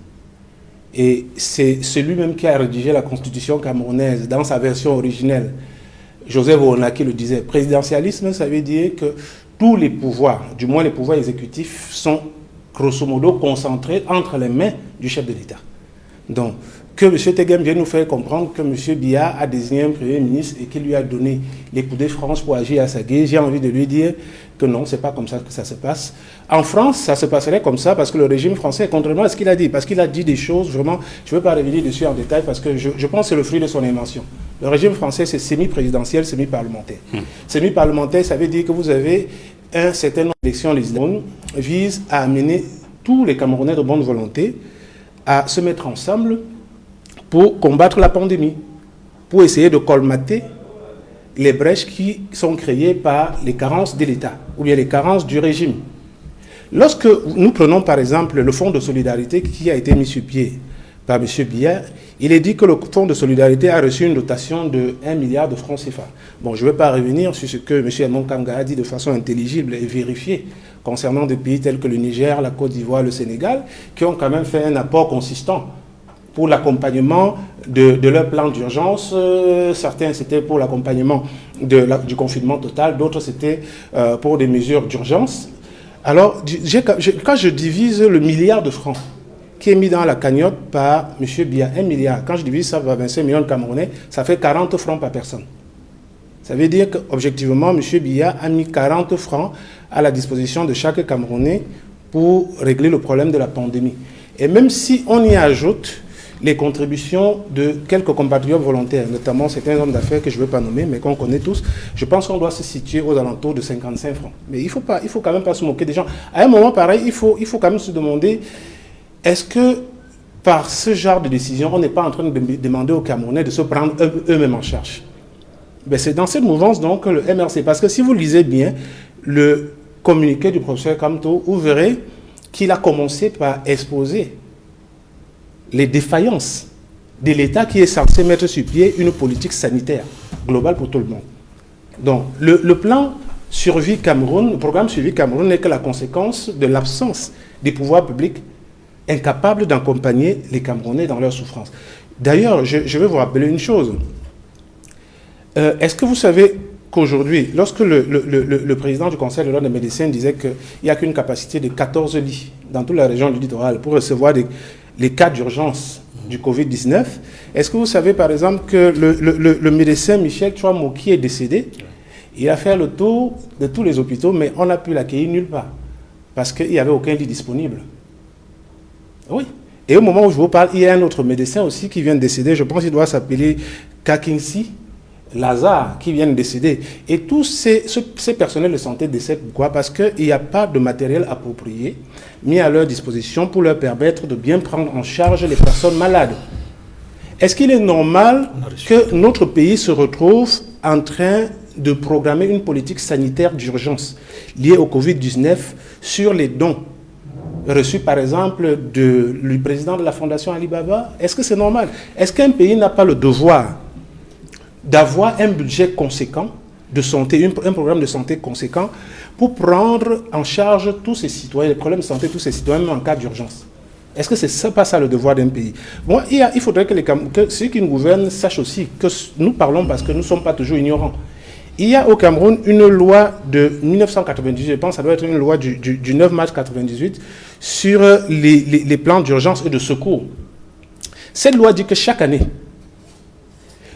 Et c'est celui-même qui a rédigé la constitution camerounaise dans sa version originelle. Joseph Ouonaki le disait, présidentialisme, ça veut dire que tous les pouvoirs, du moins les pouvoirs exécutifs, sont grosso modo concentrés entre les mains du chef de l'État. Donc, que M. Tegem vient nous faire comprendre que M. Biya a désigné un Premier ministre et qu'il lui a donné les coups de France pour agir à sa guise, j'ai envie de lui dire que non, ce n'est pas comme ça que ça se passe. En France, ça se passerait comme ça parce que le régime français, contrairement à ce qu'il a dit, parce qu'il a dit des choses, vraiment, je ne veux pas revenir dessus en détail parce que je pense que c'est le fruit de son invention. Le régime français, c'est semi-présidentiel, semi-parlementaire. Semi-parlementaire, ça veut dire que vous avez un certain nombre d'élections législatives qui visent à amener tous les Camerounais de bonne volonté à se mettre ensemble pour combattre la pandémie, pour essayer de colmater les brèches qui sont créées par les carences de l'État ou bien les carences du régime. Lorsque nous prenons par exemple le fonds de solidarité qui a été mis sur pied par M. Biya, il est dit que le fonds de solidarité a reçu une dotation de 1 milliard de francs CFA. Bon, je ne vais pas revenir sur ce que M. Edmond Kamga a dit de façon intelligible et vérifiée concernant des pays tels que le Niger, la Côte d'Ivoire, le Sénégal, qui ont quand même fait un apport consistant pour l'accompagnement de leur plan d'urgence. Certains, c'était pour l'accompagnement du confinement total, d'autres, c'était pour des mesures d'urgence. Alors, quand je divise le milliard de francs qui est mis dans la cagnotte par M. Biya, 1 milliard, quand je divise ça par 25 millions de Camerounais, ça fait 40 francs par personne. Ça veut dire qu'objectivement, M. Biya a mis 40 francs à la disposition de chaque Camerounais pour régler le problème de la pandémie. Et même si on y ajoute les contributions de quelques compatriotes volontaires, notamment certains hommes d'affaires que je ne veux pas nommer, mais qu'on connaît tous, je pense qu'on doit se situer aux alentours de 55 francs. Mais il faut quand même pas se moquer des gens. À un moment pareil, il faut quand même se demander, est-ce que par ce genre de décision, on n'est pas en train de demander aux Camerounais de se prendre eux-mêmes en charge? Ben c'est dans cette mouvance donc le MRC, parce que si vous lisez bien le communiqué du professeur Kamto, vous verrez qu'il a commencé par exposer les défaillances de l'État qui est censé mettre sur pied une politique sanitaire globale pour tout le monde. Donc le plan Survie Cameroun, le programme Survie Cameroun n'est que la conséquence de l'absence des pouvoirs publics incapables d'accompagner les Camerounais dans leur souffrance. D'ailleurs, je vais vous rappeler une chose. Est-ce que vous savez qu'aujourd'hui, lorsque le président du Conseil de l'ordre des médecins disait qu'il n'y a qu'une capacité de 14 lits dans toute la région du littoral pour recevoir les cas d'urgence du Covid-19, est-ce que vous savez par exemple que le médecin Michel Chouamou qui est décédé, il a fait le tour de tous les hôpitaux, mais on n'a pu l'accueillir nulle part, parce qu'il n'y avait aucun lit disponible. Oui. Et au moment où je vous parle, il y a un autre médecin aussi qui vient de décéder, je pense qu'il doit s'appeler Kakinsi Lazare, qui vient de décéder. Et tous ces personnels de santé décèdent. Pourquoi? Parce qu'il n'y a pas de matériel approprié mis à leur disposition pour leur permettre de bien prendre en charge les personnes malades. Est-ce qu'il est normal que notre pays se retrouve en train de programmer une politique sanitaire d'urgence liée au Covid-19 sur les dons reçus par exemple du président de la Fondation Alibaba? Est-ce que c'est normal? Est-ce qu'un pays n'a pas le devoir d'avoir un budget conséquent de santé, un programme de santé conséquent pour prendre en charge tous ces citoyens, les problèmes de santé de tous ces citoyens, même en cas d'urgence? Est-ce que c'est pas ça le devoir d'un pays? Bon, il faudrait que ceux qui nous gouvernent sachent aussi que nous parlons parce que nous ne sommes pas toujours ignorants. Il y a au Cameroun une loi de 1998, je pense que ça doit être une loi du 9 mars 1998, sur les plans d'urgence et de secours. Cette loi dit que chaque année,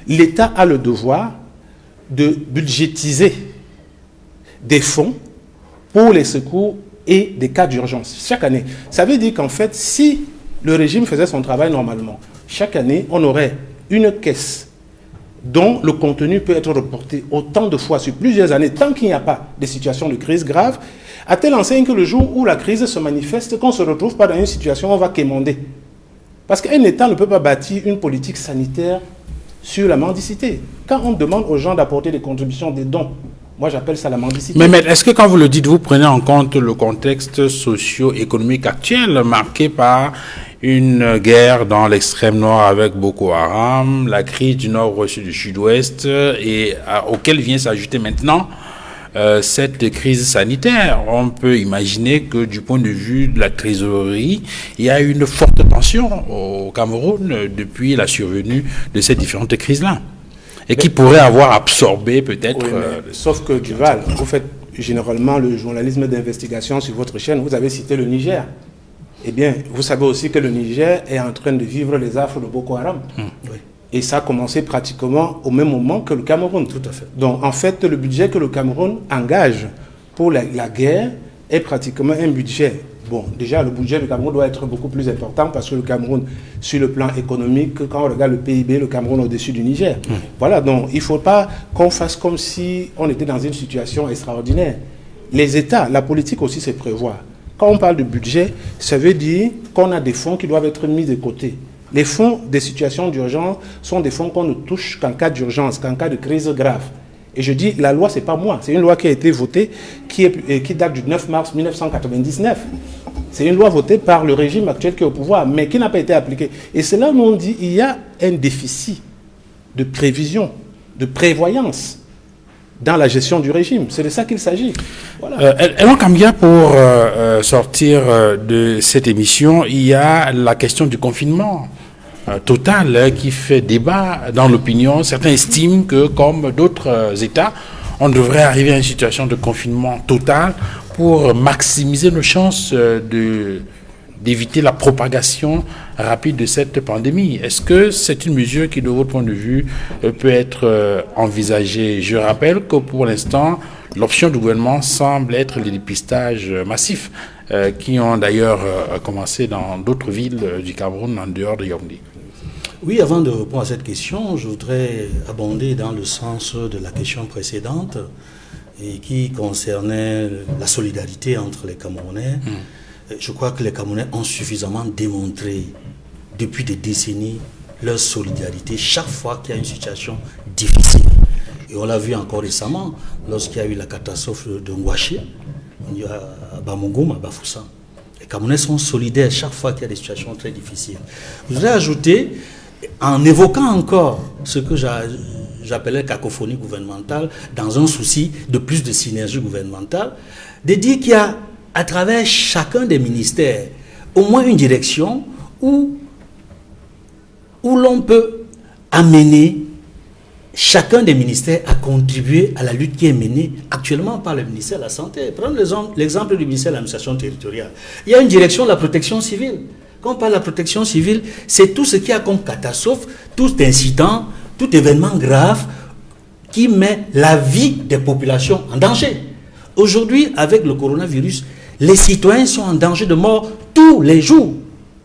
l'État a le devoir de budgétiser des fonds pour les secours et des cas d'urgence, chaque année. Ça veut dire qu'en fait, si le régime faisait son travail normalement, chaque année, on aurait une caisse dont le contenu peut être reporté autant de fois sur plusieurs années, tant qu'il n'y a pas de situation de crise grave, à telle enseigne que le jour où la crise se manifeste, qu'on ne se retrouve pas dans une situation où on va quémander. Parce qu'un État ne peut pas bâtir une politique sanitaire sur la mendicité. Quand on demande aux gens d'apporter des contributions, des dons, moi j'appelle ça la mendicité. Mais est-ce que quand vous le dites, vous prenez en compte le contexte socio-économique actuel marqué par une guerre dans l'extrême nord avec Boko Haram, la crise du nord-ouest du sud-ouest, et auquel vient s'ajouter maintenant cette crise sanitaire? On peut imaginer que du point de vue de la trésorerie, il y a une forte tension au Cameroun depuis la survenue de ces différentes crises-là, et qui pourrait avoir absorbé peut-être... Oui, sauf que Duval, vous faites généralement le journalisme d'investigation sur votre chaîne, vous avez cité le Niger. Eh bien, vous savez aussi que le Niger est en train de vivre les affres de Boko Haram. Oui. Et ça a commencé pratiquement au même moment que le Cameroun. Tout à fait. Donc, en fait, le budget que le Cameroun engage pour la guerre est pratiquement un budget. Bon, déjà, le budget du Cameroun doit être beaucoup plus important parce que le Cameroun, sur le plan économique, quand on regarde le PIB, le Cameroun est au-dessus du Niger. Voilà, donc il ne faut pas qu'on fasse comme si on était dans une situation extraordinaire. Les États, la politique aussi, c'est prévoir. Quand on parle de budget, ça veut dire qu'on a des fonds qui doivent être mis de côté. Les fonds des situations d'urgence sont des fonds qu'on ne touche qu'en cas d'urgence, qu'en cas de crise grave. Et je dis, la loi, ce n'est pas moi. C'est une loi qui a été votée, qui date du 9 mars 1999. C'est une loi votée par le régime actuel qui est au pouvoir, mais qui n'a pas été appliquée. Et c'est là où on dit qu'il y a un déficit de prévision, de prévoyance dans la gestion du régime. C'est de ça qu'il s'agit. Voilà. Elon Kambia, pour sortir de cette émission, il y a la question du confinement total qui fait débat dans l'opinion. Certains estiment que, comme d'autres États, on devrait arriver à une situation de confinement total pour maximiser nos chances d'éviter la propagation rapide de cette pandémie? Est-ce que c'est une mesure qui, de votre point de vue, peut être envisagée? Je rappelle que pour l'instant, l'option du gouvernement semble être les dépistages massifs qui ont d'ailleurs commencé dans d'autres villes du Cameroun en dehors de Yaoundé. Oui, avant de répondre à cette question, je voudrais abonder dans le sens de la question précédente et qui concernait la solidarité entre les Camerounais. Je crois que les Camerounais ont suffisamment démontré depuis des décennies leur solidarité chaque fois qu'il y a une situation difficile. Et on l'a vu encore récemment lorsqu'il y a eu la catastrophe de Ngouaché, à Bamougoum, à Bafoussam. Les Camerounais sont solidaires chaque fois qu'il y a des situations très difficiles. Je voudrais ajouter, en évoquant encore ce que j'appelais cacophonie gouvernementale, dans un souci de plus de synergie gouvernementale, de dire qu'il y a à travers chacun des ministères au moins une direction où l'on peut amener chacun des ministères à contribuer à la lutte qui est menée actuellement par le ministère de la Santé. Prenons l'exemple du ministère de l'administration territoriale. Il y a une direction de la protection civile. Quand on parle de la protection civile, c'est tout ce qui a comme catastrophe, tout incident, tout événement grave qui met la vie des populations en danger. Aujourd'hui, avec le coronavirus, les citoyens sont en danger de mort tous les jours.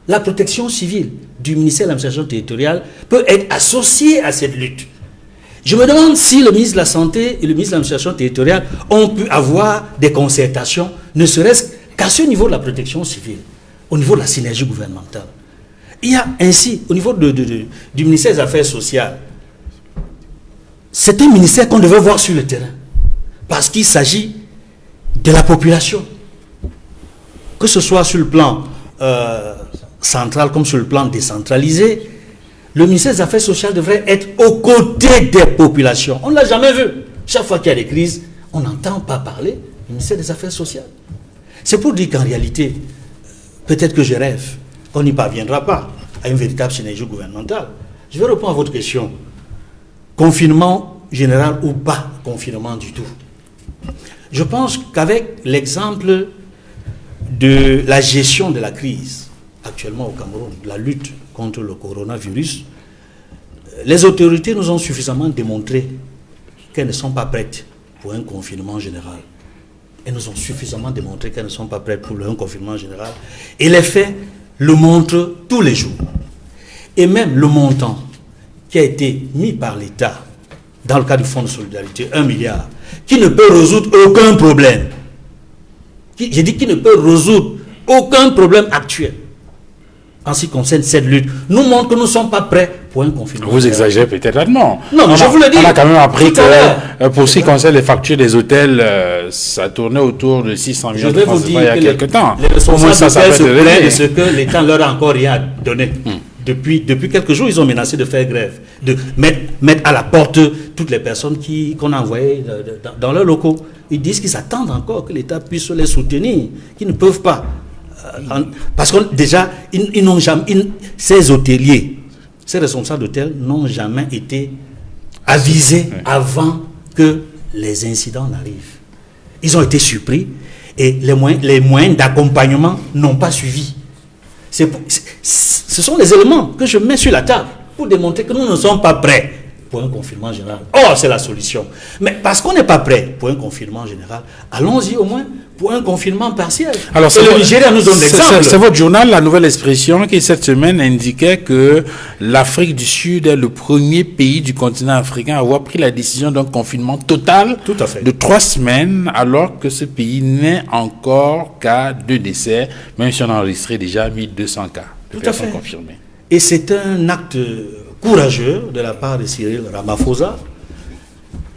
La protection civile du ministère de l'administration territoriale peut être associée à cette lutte. Je me demande si le ministre de la Santé et le ministre de l'administration territoriale ont pu avoir des concertations, ne serait-ce qu'à ce niveau de la protection civile, au niveau de la synergie gouvernementale. Il y a ainsi, au niveau du ministère des Affaires sociales, c'est un ministère qu'on devait voir sur le terrain, parce qu'il s'agit de la population. Que ce soit sur le plan central comme sur le plan décentralisé, le ministère des Affaires sociales devrait être aux côtés des populations. On ne l'a jamais vu. Chaque fois qu'il y a des crises, on n'entend pas parler du ministère des Affaires sociales. C'est pour dire qu'en réalité, peut-être que je rêve, qu'on n'y parviendra pas à une véritable synergie gouvernementale. Je vais répondre à votre question. Confinement général ou pas confinement du tout? Je pense qu'avec l'exemple de la gestion de la crise actuellement au Cameroun, la lutte contre le coronavirus, les autorités nous ont suffisamment démontré qu'elles ne sont pas prêtes pour un confinement général. Elles nous ont suffisamment démontré qu'elles ne sont pas prêtes pour un confinement général. Et les faits le montrent tous les jours. Et même le montant qui a été mis par l'État dans le cadre du Fonds de solidarité, 1 milliard, qui ne peut résoudre aucun problème. J'ai dit qu'il ne peut résoudre aucun problème actuel en ce qui concerne cette lutte, nous montre que nous ne sommes pas prêts pour un confinement. Vous exagérez peut-être là-dedans. Non, mais je vous le dis. On a quand même appris que pour ce qui concerne les factures des hôtels, ça tournait autour de 600 millions de francs CFA il y a quelques temps. Les responsables se plaignent de ce que l'État leur a encore rien donné. Depuis quelques jours, ils ont menacé de faire grève, de mettre à la porte toutes les personnes qu'on a envoyées dans leurs locaux. Ils disent qu'ils attendent encore que l'État puisse les soutenir, qu'ils ne peuvent pas. Parce que déjà, ils n'ont jamais, ces hôteliers, ces responsables d'hôtels n'ont jamais été avisés avant que les incidents n'arrivent. Ils ont été surpris et les moyens d'accompagnement n'ont pas suivi. Ce sont les éléments que je mets sur la table pour démontrer que nous ne sommes pas prêts pour un confinement général. Or, c'est la solution. Mais parce qu'on n'est pas prêt pour un confinement général, allons-y au moins pour un confinement partiel. Alors, le Nigeria nous donne l'exemple. C'est votre journal, La Nouvelle Expression, qui cette semaine indiquait que l'Afrique du Sud est le premier pays du continent africain à avoir pris la décision d'un confinement total de 3 semaines, alors que ce pays n'est encore qu'à 2 décès, même si on a enregistré déjà 1200 cas de personnes confirmées. Et c'est un acte courageux de la part de Cyril Ramaphosa,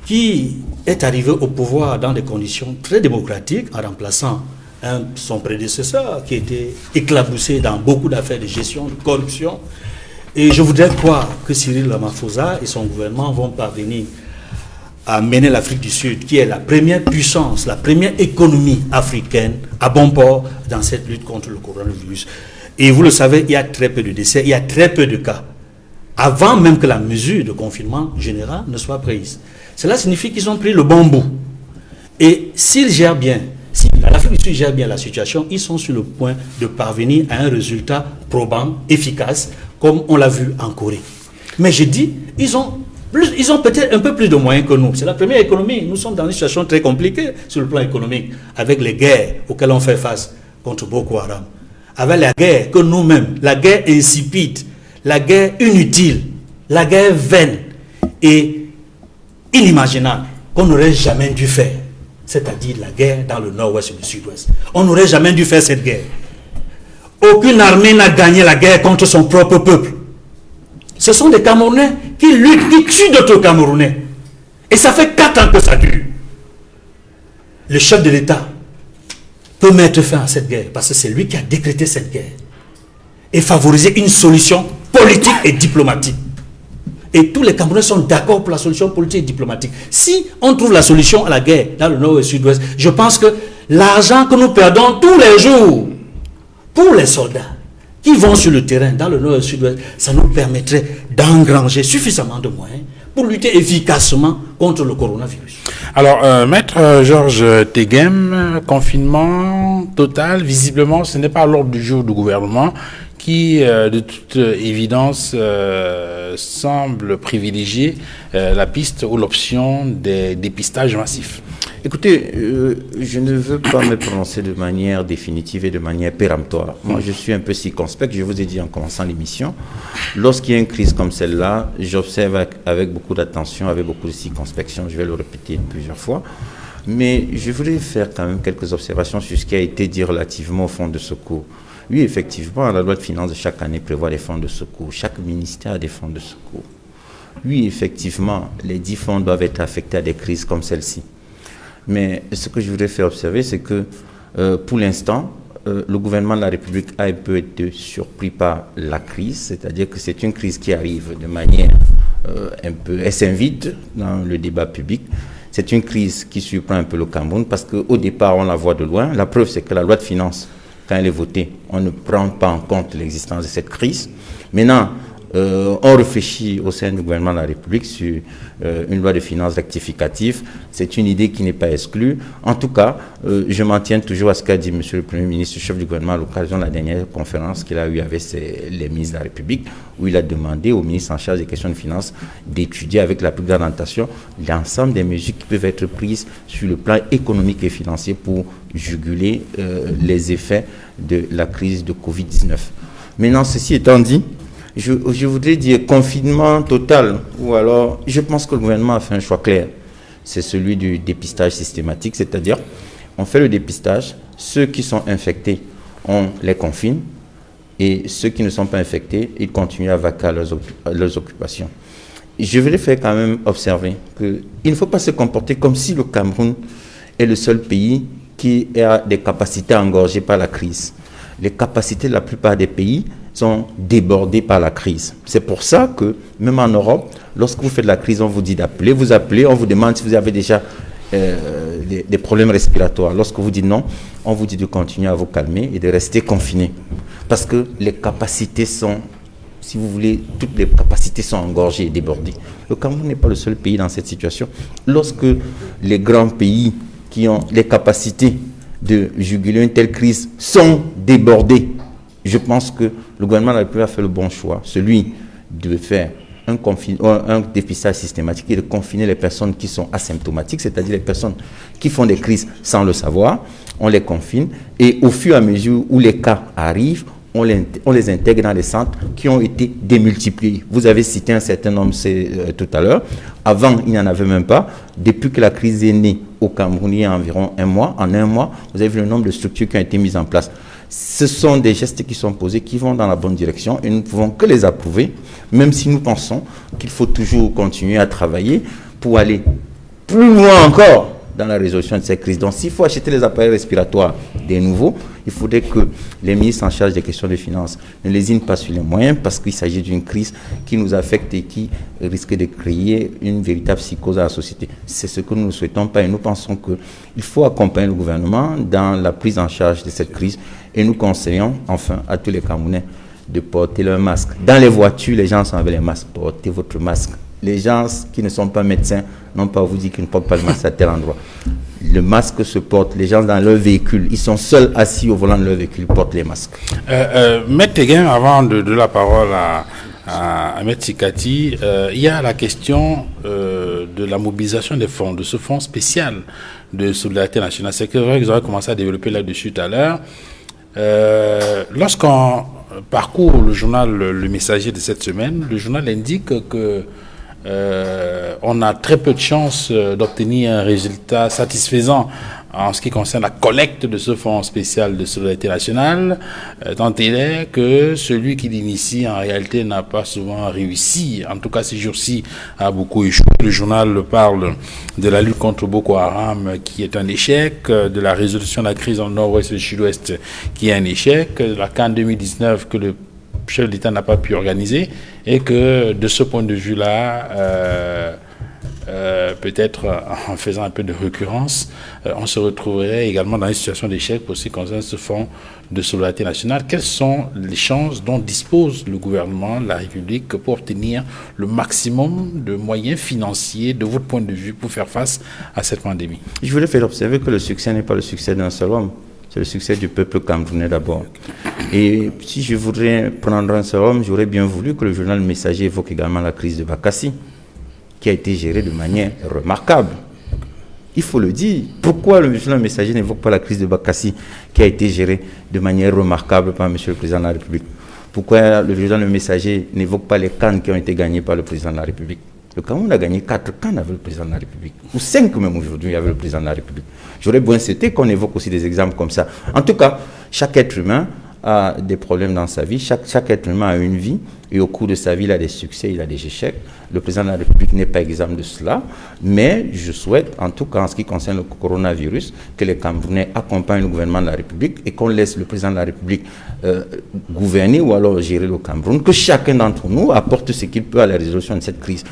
qui est arrivé au pouvoir dans des conditions très démocratiques en remplaçant son prédécesseur qui était éclaboussé dans beaucoup d'affaires de gestion, de corruption. Et je voudrais croire que Cyril Ramaphosa et son gouvernement vont parvenir à mener l'Afrique du Sud, qui est la première puissance, la première économie africaine, à bon port dans cette lutte contre le coronavirus. Et vous le savez, il y a très peu de décès, il y a très peu de cas, avant même que la mesure de confinement général ne soit prise. Cela signifie qu'ils ont pris le bon bout. Et s'ils gèrent bien, si à la l'Afrique du Sud gère bien la situation. Ils sont sur le point de parvenir à un résultat probant, efficace, comme on l'a vu en Corée. Mais je dis, ils ont peut-être un peu plus de moyens que nous. C'est la première économie. Nous sommes dans une situation très compliquée sur le plan économique, avec les guerres auxquelles on fait face contre Boko Haram, avec la guerre que nous-mêmes, la guerre insipide, la guerre inutile, la guerre vaine et inimaginable qu'on n'aurait jamais dû faire, c'est-à-dire la guerre dans le nord-ouest et le sud-ouest. On n'aurait jamais dû faire cette guerre. Aucune armée n'a gagné la guerre contre son propre peuple. Ce sont des Camerounais qui luttent, qui tuent d'autres Camerounais. Et ça fait 4 ans que ça dure. Le chef de l'État peut mettre fin à cette guerre parce que c'est lui qui a décrété cette guerre et favoriser une solution politique et diplomatique. Et tous les Camerounais sont d'accord pour la solution politique et diplomatique. Si on trouve la solution à la guerre dans le nord et le sud-ouest, je pense que l'argent que nous perdons tous les jours pour les soldats qui vont sur le terrain dans le nord et le sud-ouest, ça nous permettrait d'engranger suffisamment de moyens pour lutter efficacement contre le coronavirus. Alors, Maître Georges Teghem, confinement total, visiblement, ce n'est pas à l'ordre du jour du gouvernement qui, de toute évidence, semble privilégier la piste ou l'option des dépistages massifs. Écoutez, je ne veux pas me prononcer de manière définitive et de manière péremptoire. Moi, je suis un peu circonspect. Je vous ai dit en commençant l'émission, lorsqu'il y a une crise comme celle-là, j'observe avec beaucoup d'attention, avec beaucoup de circonspection. Je vais le répéter plusieurs fois. Mais je voulais faire quand même quelques observations sur ce qui a été dit relativement au fonds de secours. Oui, effectivement, la loi de finances de chaque année prévoit des fonds de secours. Chaque ministère a des fonds de secours. Oui, effectivement, les 10 fonds doivent être affectés à des crises comme celle-ci. Mais ce que je voudrais faire observer, c'est que pour l'instant, le gouvernement de la République a un peu été surpris par la crise, c'est-à-dire que c'est une crise qui arrive de manière un peu... Elle s'invite dans le débat public. C'est une crise qui surprend un peu le Cameroun parce qu'au départ, on la voit de loin. La preuve, c'est que la loi de finances, quand elle est votée, on ne prend pas en compte l'existence de cette crise. Maintenant, on réfléchit au sein du gouvernement de la République sur une loi de finances rectificative. C'est une idée qui n'est pas exclue. En tout cas, je m'en tiens toujours à ce qu'a dit M. le Premier ministre, chef du gouvernement, à l'occasion de la dernière conférence qu'il a eue avec les ministres de la République, où il a demandé au ministre en charge des questions de finances d'étudier avec la plus grande attention l'ensemble des mesures qui peuvent être prises sur le plan économique et financier pour juguler les effets de la crise de Covid-19. Maintenant, ceci étant dit, je voudrais dire confinement total, ou alors je pense que le gouvernement a fait un choix clair. C'est celui du dépistage systématique, c'est-à-dire on fait le dépistage, ceux qui sont infectés, on les confine, et ceux qui ne sont pas infectés, ils continuent à vaquer à leurs occupations. Je voudrais faire quand même observer qu'il ne faut pas se comporter comme si le Cameroun est le seul pays qui a des capacités engorgées par la crise. Les capacités de la plupart des pays sont débordés par la crise. C'est pour ça que, même en Europe, lorsque vous faites la crise, on vous dit d'appeler, vous appelez, on vous demande si vous avez déjà des problèmes respiratoires. Lorsque vous dites non, on vous dit de continuer à vous calmer et de rester confiné. Parce que les capacités sont, si vous voulez, toutes les capacités sont engorgées et débordées. Le Cameroun n'est pas le seul pays dans cette situation. Lorsque les grands pays qui ont les capacités de juguler une telle crise sont débordés, je pense que le gouvernement de la République a fait le bon choix, celui de faire un dépistage systématique et de confiner les personnes qui sont asymptomatiques, c'est-à-dire les personnes qui font des crises sans le savoir. On les confine et au fur et à mesure où les cas arrivent, on les intègre dans les centres qui ont été démultipliés. Vous avez cité un certain nombre tout à l'heure. Avant, il n'y en avait même pas. Depuis que la crise est née au Cameroun, il y a environ un mois, en un mois, vous avez vu le nombre de structures qui ont été mises en place. Ce sont des gestes qui sont posés, qui vont dans la bonne direction et nous ne pouvons que les approuver, même si nous pensons qu'il faut toujours continuer à travailler pour aller plus loin encore dans la résolution de cette crise. Donc, s'il faut acheter les appareils respiratoires des nouveaux, il faudrait que les ministres en charge des questions de finances ne lésinent pas sur les moyens parce qu'il s'agit d'une crise qui nous affecte et qui risque de créer une véritable psychose à la société. C'est ce que nous ne souhaitons pas et nous pensons qu'il faut accompagner le gouvernement dans la prise en charge de cette crise et nous conseillons enfin à tous les Camerounais de porter leur masque. Dans les voitures, les gens sont avec les masques. Portez votre masque les gens qui ne sont pas médecins n'ont pas à vous dire qu'ils ne portent pas le masque à tel endroit. Le masque se porte, les gens dans leur véhicule, ils sont seuls assis au volant de leur véhicule, ils portent les masques. Maître Teguem, avant de la parole à Maître Sikati, il y a la question de la mobilisation des fonds, de ce fonds spécial de solidarité nationale. C'est vrai que vous aurez commencé à développer là-dessus tout à l'heure. Lorsqu'on parcourt le journal Le Messager de cette semaine, le journal indique que on a très peu de chances d'obtenir un résultat satisfaisant en ce qui concerne la collecte de ce fonds spécial de solidarité nationale, tant il est que celui qui l'initie en réalité n'a pas souvent réussi. En tout cas, ces jours-ci a beaucoup échoué. Le journal parle de la lutte contre Boko Haram qui est un échec, de la résolution de la crise dans le nord-ouest et le sud-ouest qui est un échec, de la CAN 2019 que le chef d'État n'a pas pu organiser, et que de ce point de vue-là, peut-être en faisant un peu de récurrence, on se retrouverait également dans une situation d'échec pour ce qui concerne ce fonds de solidarité nationale. Quelles sont les chances dont dispose le gouvernement, la République, pour obtenir le maximum de moyens financiers, de votre point de vue, pour faire face à cette pandémie? Je voulais faire observer que le succès n'est pas le succès d'un seul homme. C'est le succès du peuple camerounais d'abord. Et si je voudrais prendre un seul homme, j'aurais bien voulu que le journal Messager évoque également la crise de Bakassi, qui a été gérée de manière remarquable. Il faut le dire. Pourquoi le journal Messager n'évoque pas la crise de Bakassi, qui a été gérée de manière remarquable par M. le Président de la République? Pourquoi le journal Messager n'évoque pas les CAN qui ont été gagnés par le Président de la République? Le Cameroun a gagné 4 CAN avec le Président de la République, ou 5 même aujourd'hui avec le Président de la République. J'aurais bien souhaité qu'on évoque aussi des exemples comme ça. En tout cas, chaque être humain a des problèmes dans sa vie, chaque être humain a une vie, et au cours de sa vie, il a des succès, il a des échecs. Le Président de la République n'est pas exempt de cela, mais je souhaite, en tout cas en ce qui concerne le coronavirus, que les Camerounais accompagnent le gouvernement de la République et qu'on laisse le Président de la République gouverner ou alors gérer le Cameroun, que chacun d'entre nous apporte ce qu'il peut à la résolution de cette crise.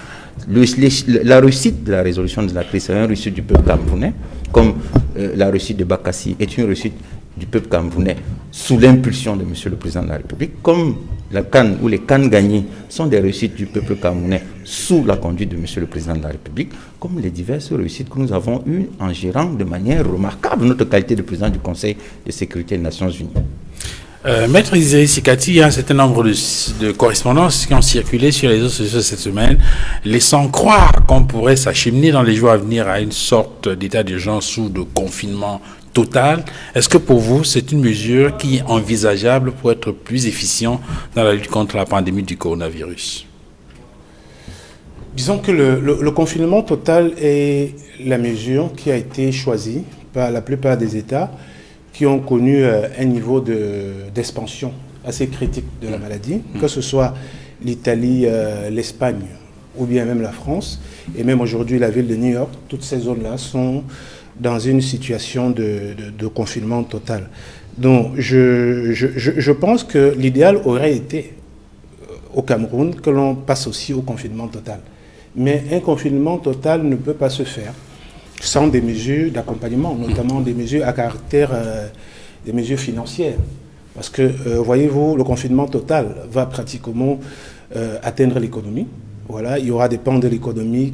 La réussite de la résolution de la crise, c'est une réussite du peuple camerounais, comme la réussite de Bakassi est une réussite du peuple camerounais sous l'impulsion de M. le Président de la République, comme la CAN ou les CAN gagnés sont des réussites du peuple camerounais sous la conduite de M. le Président de la République, comme les diverses réussites que nous avons eues en gérant de manière remarquable notre qualité de président du Conseil de sécurité des Nations Unies. Maître Sikati, il y a un certain nombre de correspondances qui ont circulé sur les réseaux sociaux cette semaine, laissant croire qu'on pourrait s'acheminer dans les jours à venir à une sorte d'état d'urgence ou de confinement total. Est-ce que pour vous, c'est une mesure qui est envisageable pour être plus efficient dans la lutte contre la pandémie du coronavirus? Disons que le confinement total est la mesure qui a été choisie par la plupart des États qui ont connu un niveau d'expansion assez critique de la maladie, que ce soit l'Italie, l'Espagne ou bien même la France, et même aujourd'hui la ville de New York. Toutes ces zones-là sont dans une situation de confinement total. Donc je pense que l'idéal aurait été au Cameroun que l'on passe aussi au confinement total. Mais un confinement total ne peut pas se faire sans des mesures d'accompagnement, notamment des mesures à caractère, des mesures financières. Parce que, voyez-vous, le confinement total va pratiquement atteindre l'économie. Voilà, il y aura des pans de l'économie,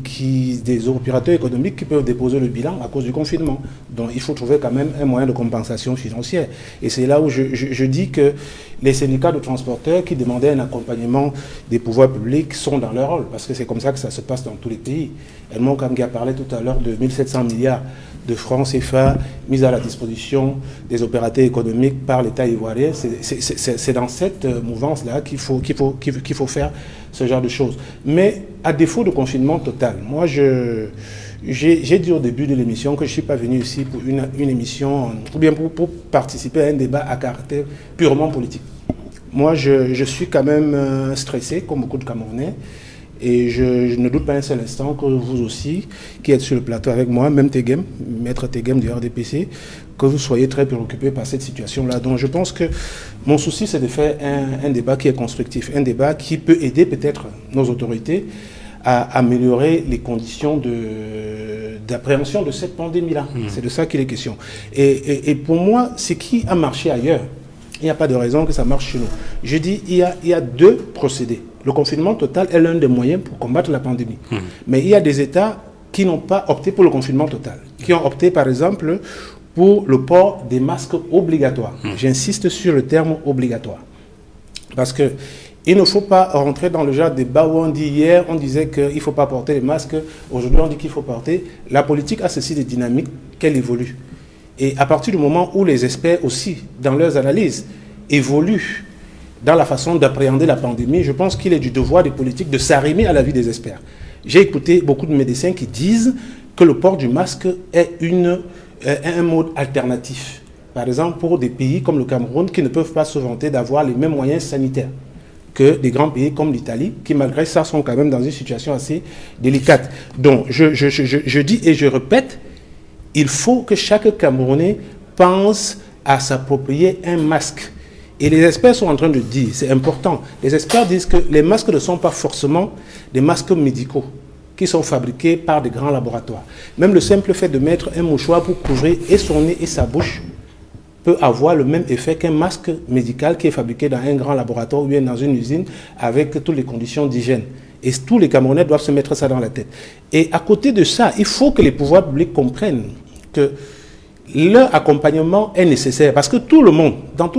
des opérateurs économiques qui peuvent déposer le bilan à cause du confinement. Donc il faut trouver quand même un moyen de compensation financière. Et c'est là où je dis que les syndicats de transporteurs qui demandaient un accompagnement des pouvoirs publics sont dans leur rôle, parce que c'est comme ça que ça se passe dans tous les pays. Edmond Kamgi a parlé tout à l'heure de 1700 milliards de francs CFA mis à la disposition des opérateurs économiques par l'État ivoirien. C'est dans cette mouvance-là qu'il faut faire ce genre de choses. Mais à défaut de confinement total, moi j'ai dit au début de l'émission que je ne suis pas venu ici pour une émission, ou bien pour participer à un débat à caractère purement politique. Moi je suis quand même stressé, comme beaucoup de Camerounais. Et je ne doute pas un seul instant que vous aussi, qui êtes sur le plateau avec moi, même Teguem, maître Teguem du RDPC, que vous soyez très préoccupés par cette situation-là. Donc je pense que mon souci, c'est de faire un débat qui est constructif, un débat qui peut aider peut-être nos autorités à améliorer les conditions d'appréhension de cette pandémie-là. C'est de ça qu'il est question. Et pour moi, ce qui a marché ailleurs, il n'y a pas de raison que ça marche chez nous. Je dis, il y a deux procédés. Le confinement total est l'un des moyens pour combattre la pandémie. Mais il y a des États qui n'ont pas opté pour le confinement total, qui ont opté par exemple pour le port des masques obligatoires. J'insiste sur le terme obligatoire. Parce que il ne faut pas rentrer dans le genre de débat où on dit hier, on disait qu'il ne faut pas porter les masques, aujourd'hui on dit qu'il faut porter. La politique a ceci de dynamique qu'elle évolue. Et à partir du moment où les experts aussi, dans leurs analyses, évoluent dans la façon d'appréhender la pandémie, je pense qu'il est du devoir des politiques de s'arrimer à l'avis des experts. J'ai écouté beaucoup de médecins qui disent que le port du masque est un mode alternatif. Par exemple, pour des pays comme le Cameroun qui ne peuvent pas se vanter d'avoir les mêmes moyens sanitaires que des grands pays comme l'Italie, qui malgré ça sont quand même dans une situation assez délicate. Donc, je dis et je répète, il faut que chaque Camerounais pense à s'approprier un masque. Et les experts sont en train de dire, c'est important, les experts disent que les masques ne sont pas forcément des masques médicaux qui sont fabriqués par des grands laboratoires. Même le simple fait de mettre un mouchoir pour couvrir et son nez et sa bouche peut avoir le même effet qu'un masque médical qui est fabriqué dans un grand laboratoire ou bien dans une usine avec toutes les conditions d'hygiène. Et tous les Camerounais doivent se mettre ça dans la tête. Et à côté de ça, il faut que les pouvoirs publics comprennent que leur accompagnement est nécessaire. Parce que tout le monde,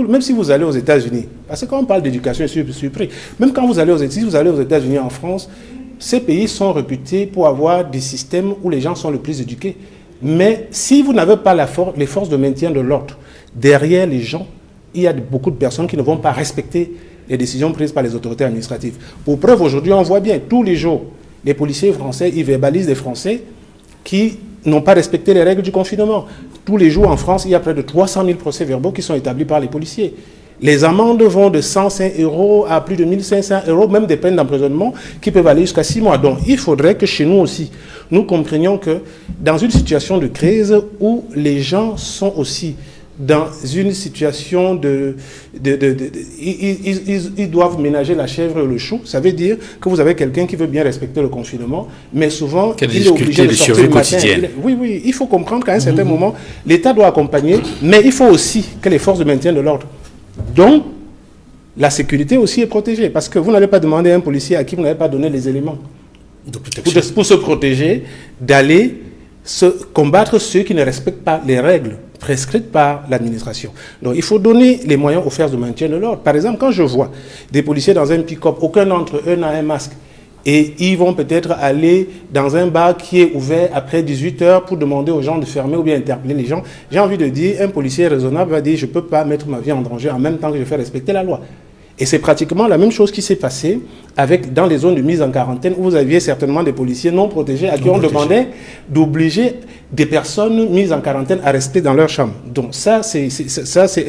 même si vous allez aux États-Unis, parce que quand on parle d'éducation, je suis surpris, même quand vous allez aux États-Unis, en France, ces pays sont réputés pour avoir des systèmes où les gens sont le plus éduqués. Mais si vous n'avez pas les forces de maintien de l'ordre, derrière les gens, il y a beaucoup de personnes qui ne vont pas respecter les décisions prises par les autorités administratives. Pour preuve, aujourd'hui, on voit bien, tous les jours, les policiers français, ils verbalisent des Français qui n'ont pas respecté les règles du confinement. Tous les jours, en France, il y a près de 300 000 procès-verbaux qui sont établis par les policiers. Les amendes vont de 105 € à plus de 1500 €, même des peines d'emprisonnement qui peuvent aller jusqu'à 6 mois. Donc, il faudrait que chez nous aussi, nous comprenions que dans une situation de crise où les gens sont aussi dans une situation ils doivent ménager la chèvre et le chou. Ça veut dire que vous avez quelqu'un qui veut bien respecter le confinement, mais souvent, il est obligé de sortir le matin. Oui, il faut comprendre qu'à un certain moment, l'État doit accompagner, mais il faut aussi que les forces de maintien de l'ordre. Donc, la sécurité aussi est protégée, parce que vous n'allez pas demander à un policier à qui vous n'avez pas donné les éléments pour se protéger, d'aller combattre ceux qui ne respectent pas les règles prescrites par l'administration. Donc, il faut donner les moyens aux forces de maintien de l'ordre. Par exemple, quand je vois des policiers dans un pick-up, aucun d'entre eux n'a un masque, et ils vont peut-être aller dans un bar qui est ouvert après 18 h pour demander aux gens de fermer ou bien interpeller les gens, j'ai envie de dire, un policier raisonnable va dire, je ne peux pas mettre ma vie en danger en même temps que je fais respecter la loi. Et c'est pratiquement la même chose qui s'est passée dans les zones de mise en quarantaine où vous aviez certainement des policiers non protégés à qui on demandait d'obliger des personnes mises en quarantaine à rester dans leur chambre. Donc ça, c'est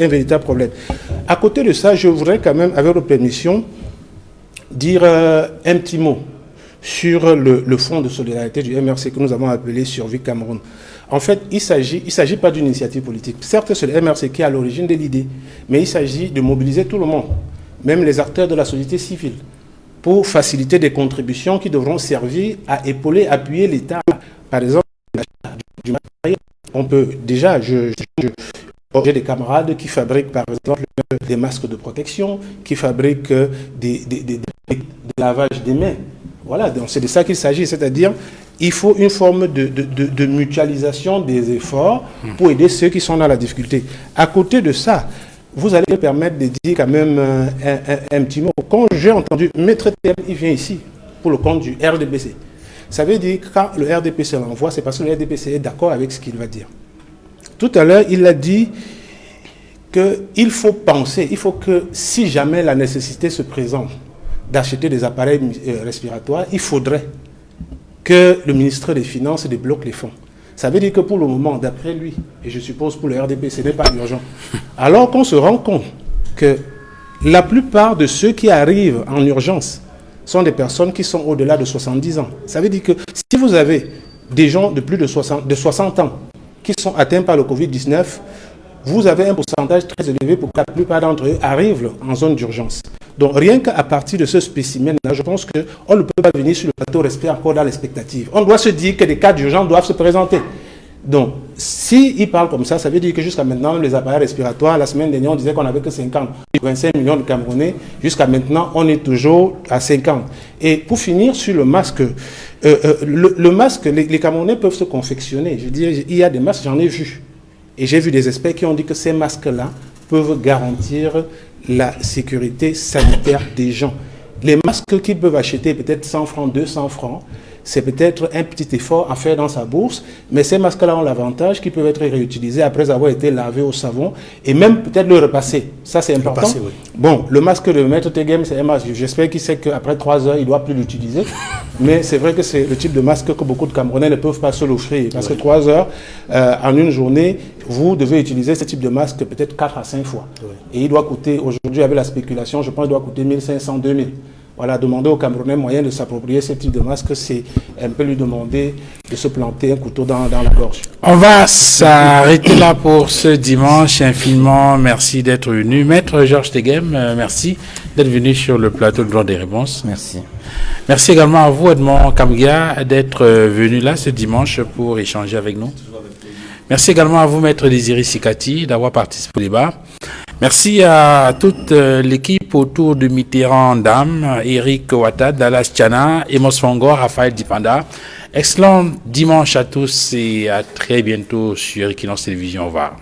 un véritable problème. À côté de ça, je voudrais quand même, avec votre permission, dire un petit mot sur le fonds de solidarité du MRC que nous avons appelé Survie Cameroun. En fait, il ne s'agit pas d'une initiative politique. Certes, c'est le MRC qui est à l'origine de l'idée, mais il s'agit de mobiliser tout le monde, même les acteurs de la société civile, pour faciliter des contributions qui devront servir à épauler, appuyer l'État. Par exemple, du matériel. On peut déjà, j'ai des camarades qui fabriquent par exemple des masques de protection, qui fabriquent des lavages des mains. Voilà, donc c'est de ça qu'il s'agit, c'est-à-dire il faut une forme de mutualisation des efforts pour aider ceux qui sont dans la difficulté. À côté de ça, vous allez me permettre de dire quand même un petit mot. Quand j'ai entendu Maître Thiem, il vient ici pour le compte du RDPC. Ça veut dire que quand le RDPC l'envoie, c'est parce que le RDPC est d'accord avec ce qu'il va dire. Tout à l'heure, il a dit qu'il faut penser, il faut que si jamais la nécessité se présente d'acheter des appareils respiratoires, il faudrait que le ministre des Finances débloque les fonds. Ça veut dire que pour le moment, d'après lui, et je suppose pour le RDP, ce n'est pas urgent. Alors qu'on se rend compte que la plupart de ceux qui arrivent en urgence sont des personnes qui sont au-delà de 70 ans. Ça veut dire que si vous avez des gens de plus de 60 ans qui sont atteints par le Covid-19, vous avez un pourcentage très élevé pour que la plupart d'entre eux arrivent en zone d'urgence. Donc rien qu'à partir de ce spécimen-là, je pense qu'on ne peut pas venir sur le plateau rester encore dans l'expectative. On doit se dire que des cas d'urgence doivent se présenter. Donc, s'il parle comme ça veut dire que jusqu'à maintenant, les appareils respiratoires, la semaine dernière, on disait qu'on n'avait que 25 millions de Camerounais. Jusqu'à maintenant, on est toujours à 50. Et pour finir sur le masque, le masque, les Camerounais peuvent se confectionner. Je veux dire, il y a des masques, j'en ai vu. Et j'ai vu des experts qui ont dit que ces masques-là peuvent garantir la sécurité sanitaire des gens. Les masques qu'ils peuvent acheter, peut-être 100 francs, 200 francs, c'est peut-être un petit effort à faire dans sa bourse, mais ces masques-là ont l'avantage qu'ils peuvent être réutilisés après avoir été lavés au savon et même peut-être le repasser. Ça, c'est important. Repasser, oui. Bon, le masque de Maître Tegem, c'est un masque. J'espère qu'il sait qu'après 3 heures, il ne doit plus l'utiliser. Mais c'est vrai que c'est le type de masque que beaucoup de Camerounais ne peuvent pas se l'offrir. Parce que 3 heures, en une journée, vous devez utiliser ce type de masque peut-être 4 à 5 fois. Oui. Et il doit coûter, aujourd'hui, avec la spéculation, je pense qu'il doit coûter 1500, 2000. Voilà, demander aux Camerounais moyen de s'approprier ce type de masque, c'est un peu lui demander de se planter un couteau dans la gorge. On va s'arrêter là pour ce dimanche. Infiniment merci d'être venu. Maître Georges Tegem, merci d'être venu sur le plateau de Droit des Réponses. Merci. Merci également à vous, Edmond Kamgia, d'être venu là ce dimanche pour échanger avec nous. Merci également à vous, Maître Désiré Sikati, d'avoir participé au débat. Merci à toute l'équipe autour de Mitterrand Dam, Eric Ouattad, Dallas Tchana, Emos Fongo, Raphaël Dipanda. Excellent dimanche à tous et à très bientôt sur Equinox Télévision. Au revoir.